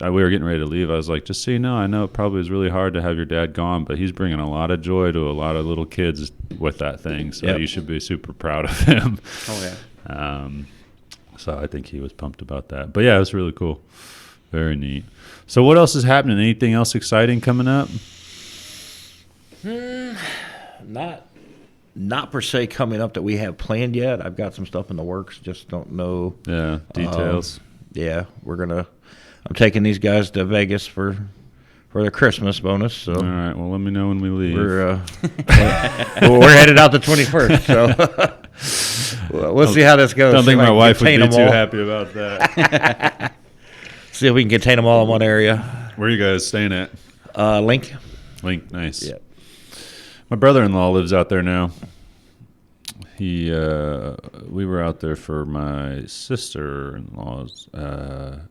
we were getting ready to leave. I was like, just so you know, I know it probably is really hard to have your dad gone, but he's bringing a lot of joy to a lot of little kids with that thing. So
Yep.
you should be super proud of him."
Oh yeah.
So I think he was pumped about that. But yeah, it was really cool. Very neat. So what else is happening? Anything else exciting coming up?
Not per se coming up that we have planned yet. I've got some stuff in the works. Just don't know.
Yeah, details.
Yeah, I'm taking these guys to Vegas for their Christmas bonus. So
All right. Well, let me know when we leave.
we're headed out the 21st. So we'll see how this goes.
I don't think
See if I
my
can
wife would be
contain
too
them all.
happy about that.
See if we can contain them all in one area.
Where are you guys staying at?
Link.
Link, nice.
Yeah.
My brother-in-law lives out there now. We were out there for my sister-in-law's.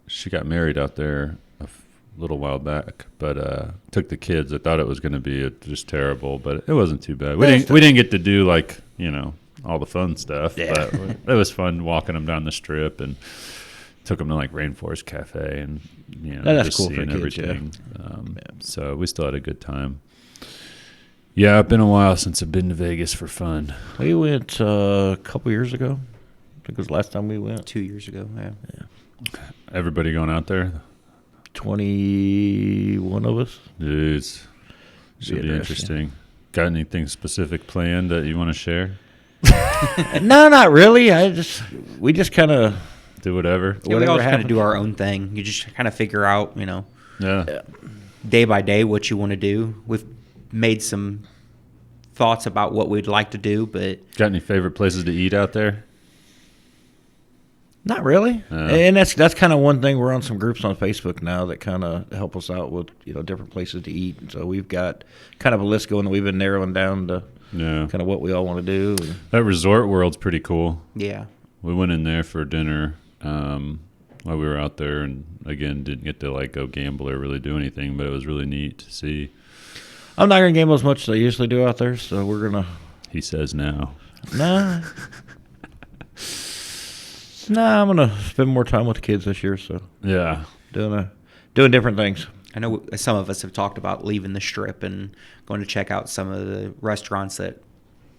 She got married out there a little while back, but took the kids. I thought it was going to be just terrible, but it wasn't too bad. We didn't get to do like all the fun stuff,
Yeah.
but it was fun walking them down the strip and took them to like Rainforest Cafe and
That's
just
cool for
seeing
kids, yeah.
everything. So we still had a good time. Yeah, it's been a while since I've been to Vegas for fun.
We went a couple years ago. I think it was the last time we went.
2 years ago. Yeah.
Everybody going out there?
21 of us.
Dudes, should be
interesting.
interesting. Got anything specific planned that you want to share?
No, not really. We just kind of.
Do whatever.
Yeah, we
Whatever
all kind of
happens.
do our own thing. You just kind of figure out,
Yeah.
day by day what you want to do. We've made some thoughts about what we'd like to do, but
Got any favorite places to eat out there?
Not really.
Yeah.
And that's kind of one thing. We're on some groups on Facebook now that kind of help us out with different places to eat. And so we've got kind of a list going that we've been narrowing down to
Yeah.
kind of what we all want to do. And
That Resort World's pretty cool.
yeah.
We went in there for dinner while we were out there, and again, didn't get to like go gamble or really do anything, but it was really neat to see.
I'm not going to gamble as much as I usually do out there, so we're going to.
He says now.
Nah, I'm going to spend more time with the kids this year, so
Yeah.
doing different things.
I know some of us have talked about leaving the strip and going to check out some of the restaurants that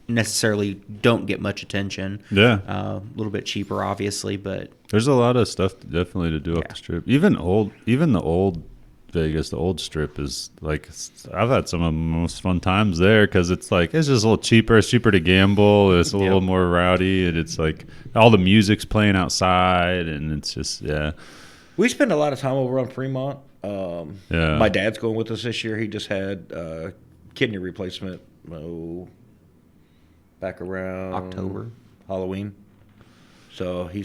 necessarily don't get much attention.
Yeah.
A little bit cheaper, obviously, but
There's a lot of stuff definitely to do up the strip. Even the old Vegas, the old strip is like, I've had some of the most fun times there because it's like, it's just a little cheaper. It's cheaper to gamble. It's a little more rowdy, and it's like all the music's playing outside, and it's just, yeah.
We spend a lot of time over on Fremont.
Yeah.
My dad's going with us this year. He just had kidney replacement back around
October.
Halloween. So he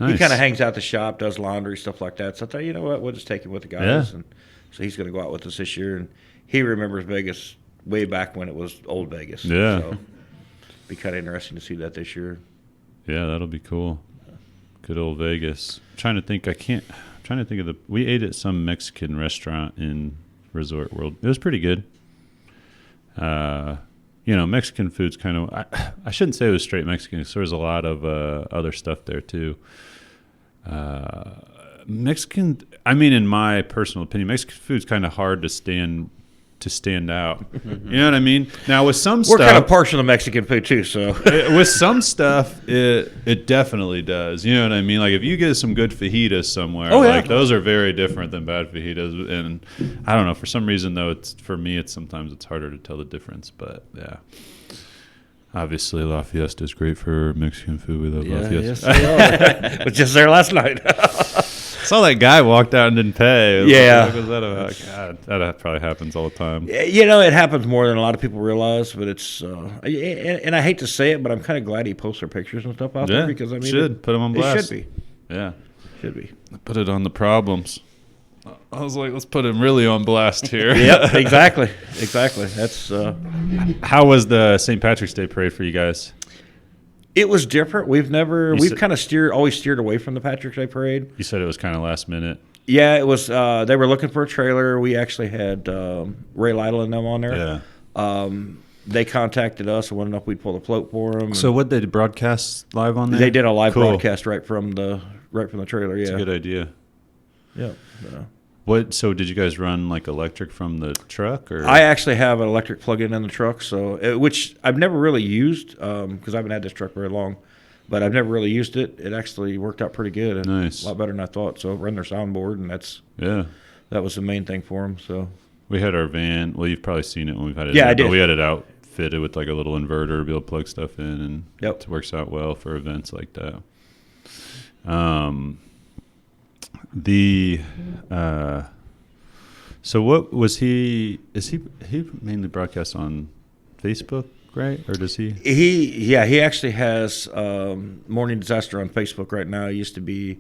Nice.
kind of hangs out the shop, does laundry, stuff like that. So I thought, you know what, we'll just take him with the guys.
Yeah.
And so he's going to go out with us this year. And he remembers Vegas way back when it was old Vegas.
Yeah.
So be kind of interesting to see that this year.
Yeah, that'll be cool. Good old Vegas. I'm trying to think of we ate at some Mexican restaurant in Resort World. It was pretty good. Mexican food's kind of, I shouldn't say it was straight Mexican, because there was a lot of other stuff there too. Mexican, in my personal opinion, Mexican food's kind of hard to stand out. You know what I mean? Now with some
We're
stuff,
kind of partial to Mexican food too, so.
with some stuff, it definitely does. You know what I mean? Like if you get some good fajitas somewhere, like those are very different than bad fajitas. And I don't know, for some reason though, for me, sometimes it's harder to tell the difference. But yeah, obviously La Fiesta is great for Mexican food. We love La Fiesta.
Yes, they are. Was just there last night.
saw that guy walked out and didn't pay.
Yeah.
What was that about? God, that probably happens all the time.
You know, it happens more than a lot of people realize, but it's and I hate to say it, but I'm kind of glad he posts their pictures and stuff out there because I mean,
put them on blast.
It should be.
Yeah,
should be.
Put it on the problems. I was like, let's put him really on blast here.
Yep, exactly. That's.
How was the St. Patrick's Day parade for you guys?
It was different. We've kind of always steered away from the Patrick's Day parade.
You said it was kind of last minute.
Yeah, it was. They were looking for a trailer. We actually had Ray Lytle and them on there.
Yeah.
They contacted us and wanted to know if we'd pull the float for them.
So what they broadcast live on there?
They did a live broadcast right from the trailer. Yeah,
it's a good idea.
Yeah.
What? So did you guys run like electric from the truck, or?
I actually have an electric plug-in in the truck, which I've never really used because I haven't had this truck very long. But I've never really used it. It actually worked out pretty good. And
nice.
A lot better than I thought. So run their soundboard, and that was the main thing for them. So
we had our van. Well, you've probably seen it when we've had it.
Yeah, I did.
But we had it outfitted with like a little inverter, be able to plug stuff in, and it works out well for events like that. So what was he? Is he mainly broadcast on Facebook, right? Or does he?
He actually has Morning Disaster on Facebook right now. He used to be,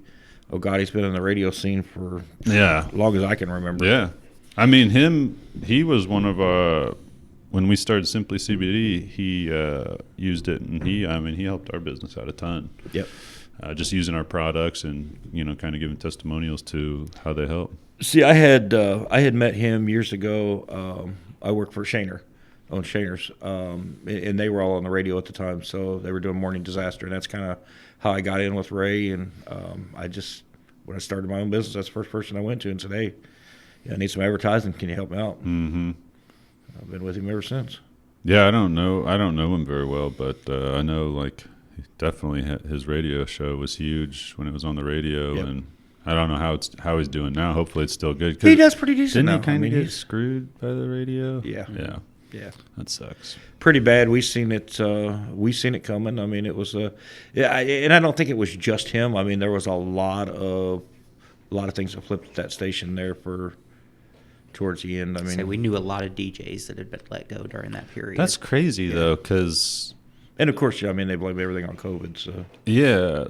oh God, he's been in the radio scene for as long as I can remember.
Yeah, I mean he was one of when we started Simply CBD, he used it, and he helped our business out a ton.
Yep.
Just using our products and kind of giving testimonials to how they help.
See, I had met him years ago. I worked for Shaner, owned Shaner's, and they were all on the radio at the time, so they were doing Morning Disaster, and that's kind of how I got in with Ray. And when I started my own business, that's the first person I went to and said, "Hey, I need some advertising. Can you help me out?"
Mm-hmm.
I've been with him ever since.
Yeah, I don't know him very well, but I know definitely his radio show was huge when it was on the radio, and I don't know how he's doing now. Hopefully, it's still good.
He does pretty decent now.
Didn't he kind of get screwed by the radio?
Yeah.
That sucks.
Pretty bad. We seen it coming. I mean, it was and I don't think it was just him. I mean, there was a lot of things that flipped at that station there towards the end. I mean,
we knew a lot of DJs that had been let go during that period.
That's crazy though, because.
And of course, I mean, they blame everything on COVID. So
yeah,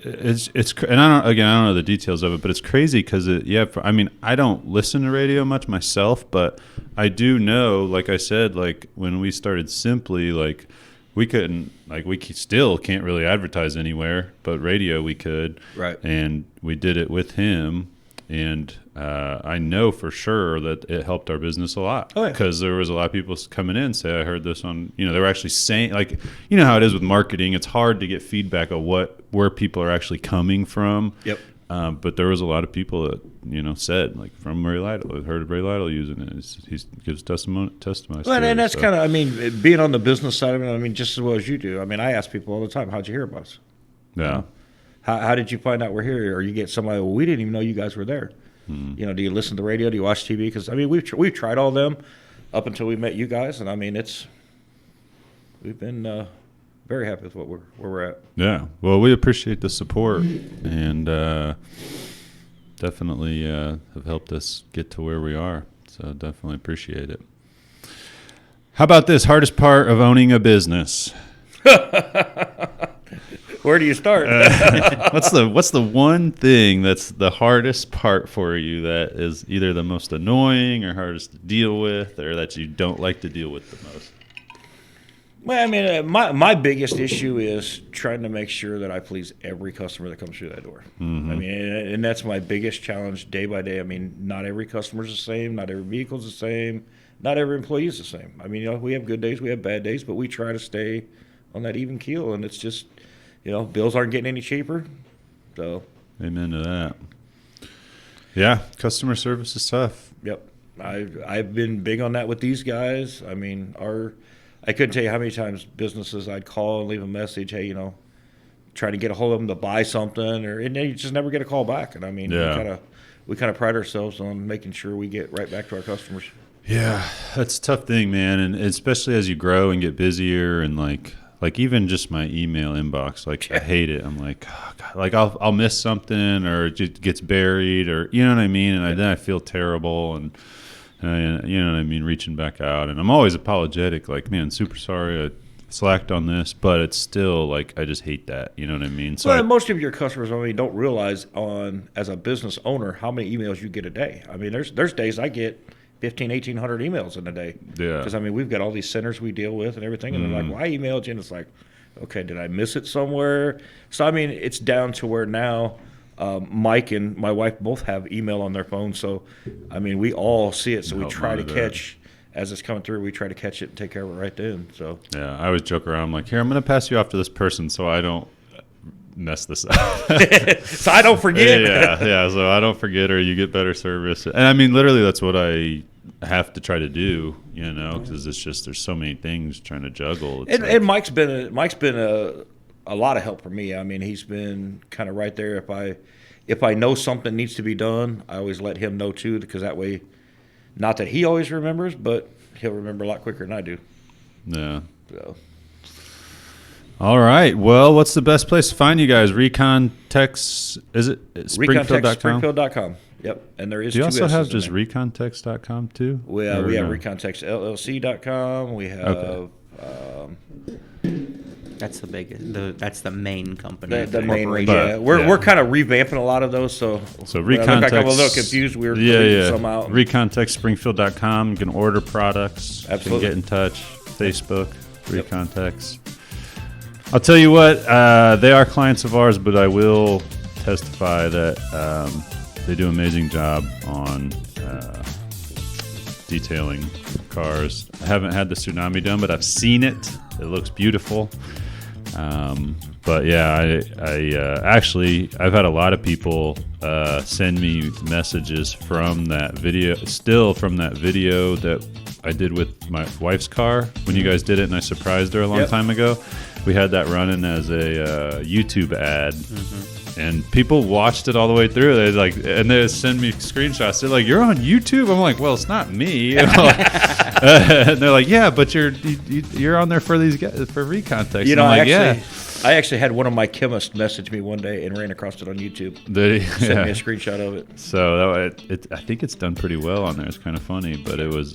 it's and I don't know the details of it, but it's crazy because I mean, I don't listen to radio much myself, but I do know, like I said, when we started Simply, we couldn't, we still can't really advertise anywhere, but radio we could,
right?
And we did it with him. And I know for sure that it helped our business a lot because there was a lot of people coming in say, I heard this on, they were actually saying, how it is with marketing. It's hard to get feedback of where people are actually coming from.
Yep.
But there was a lot of people that, said, from Ray Lytle, I heard Ray Lytle using it. He gives testimony.
Well, and that's kind of, I mean, being on the business side of it, I mean, just as well as you do. I mean, I ask people all the time, how'd you hear about us?
Yeah.
How did you find out we're here? Or you get somebody, well, we didn't even know you guys were there.
Mm-hmm.
Do you listen to the radio? Do you watch TV? Because, I mean, we've tried all them up until we met you guys. And, I mean, we've been very happy with where we're at.
Yeah. Well, we appreciate the support and definitely have helped us get to where we are. So definitely appreciate it. How about this? Hardest part of owning a business?
Where do you start?
What's the one thing that's the hardest part for you that is either the most annoying or hardest to deal with, or that you don't like to deal with the most?
Well, I mean, my biggest issue is trying to make sure that I please every customer that comes through that door.
Mm-hmm.
I mean, and that's my biggest challenge day by day. I mean, not every customer's the same, not every vehicle's the same, not every employee is the same. I mean, we have good days, we have bad days, but we try to stay on that even keel, and it's just. Bills aren't getting any cheaper, so.
Amen to that. Yeah, customer service is tough.
Yep, I've been big on that with these guys. I mean, I couldn't tell you how many times businesses I'd call and leave a message, hey, trying to get a hold of them to buy something, and then you just never get a call back. And I mean, we kind of pride ourselves on making sure we get right back to our customers.
Yeah, that's a tough thing, man, and especially as you grow and get busier and like like even just my email inbox, like I hate it. I'm like, oh, God. Like I'll miss something, or it just gets buried, or you know what I mean. And then I feel terrible, and you know what I mean, reaching back out. And I'm always apologetic, like, man, super sorry I slacked on this, but it's still like I just hate that. You know what I mean? So
most of your customers, I mean, don't realize as a business owner how many emails you get a day. I mean, there's days I get 1,800 emails in a day.
Yeah.
Because, I mean, we've got all these centers we deal with and everything. And they're like, well, I emailed you. And it's like, okay, did I miss it somewhere? So, I mean, it's down to where now Mike and my wife both have email on their phone. So, I mean, we all see it. So we try to catch, as it's coming through, we try to catch it and take care of it right then. So
yeah, I always joke around. I'm like, here, I'm going to pass you off to this person so I don't mess this up.
So I don't forget.
Yeah. So I don't forget, or you get better service. And I mean, literally, that's what I have to try to do, you know, because it's just there's so many things trying to juggle.
And Mike's been a lot of help for me. I mean, he's been kind of right there. If I know something needs to be done, I always let him know too, because that way, not that he always remembers, but he'll remember a lot quicker than I do.
Yeah.
So.
All right. Well, what's the best place to find you guys? Recon Techs, is it Springfield.com?
Springfield.com. Yep. And there is
Do you
two
also
S's
have
in
just
there.
recontechs.com too?
We have Recon Techs LLC.com. We have
That's the biggest. That's the main company.
the main.
corporation.
Yeah, we're kind of revamping a lot of those. So
Recon Techs.
I'm a little confused. We were deleting some out.
Recon Techs Springfield.com. You can order products.
Absolutely.
You can get in touch. Facebook. Recon Techs. I'll tell you what. They are clients of ours, but I will testify that they do an amazing job on detailing cars. I haven't had the Tsunami done, but I've seen it. It looks beautiful. But yeah, I've had a lot of people send me messages from that video, that I did with my wife's car when you guys did it, and I surprised her a long time ago. We had that running as a YouTube ad. And people watched it all the way through. They send me screenshots. They're like, "You're on YouTube?" I'm like, "Well, it's not me." And they're like, "Yeah, but you're on there for these guys, for Recon Techs."
You know,
I
actually had one of my chemists message me one day and ran across it on YouTube. Sent me a screenshot of it.
So I think it's done pretty well on there. It's kind of funny, but it was.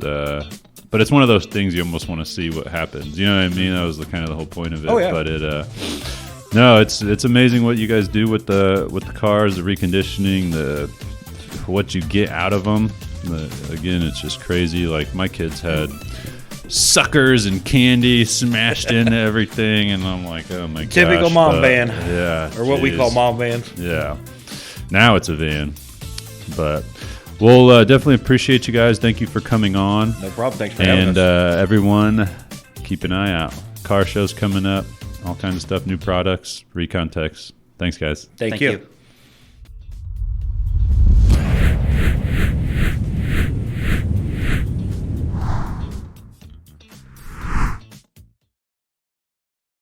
But it's one of those things you almost want to see what happens. You know what I mean? That was kind of the whole point of it.
Oh, yeah.
But no, it's amazing what you guys do with the cars, the reconditioning, what you get out of them. Again, it's just crazy. Like my kids had suckers and candy smashed into everything, and I'm like, oh my god,
typical mom van.
Yeah,
or what we call mom vans.
Yeah, now it's a van, but. We'll definitely appreciate you guys. Thank you for coming on.
No problem. Thanks for having us.
And everyone, keep an eye out. Car shows coming up, all kinds of stuff, new products, Recon Techs. Thanks, guys.
Thank you.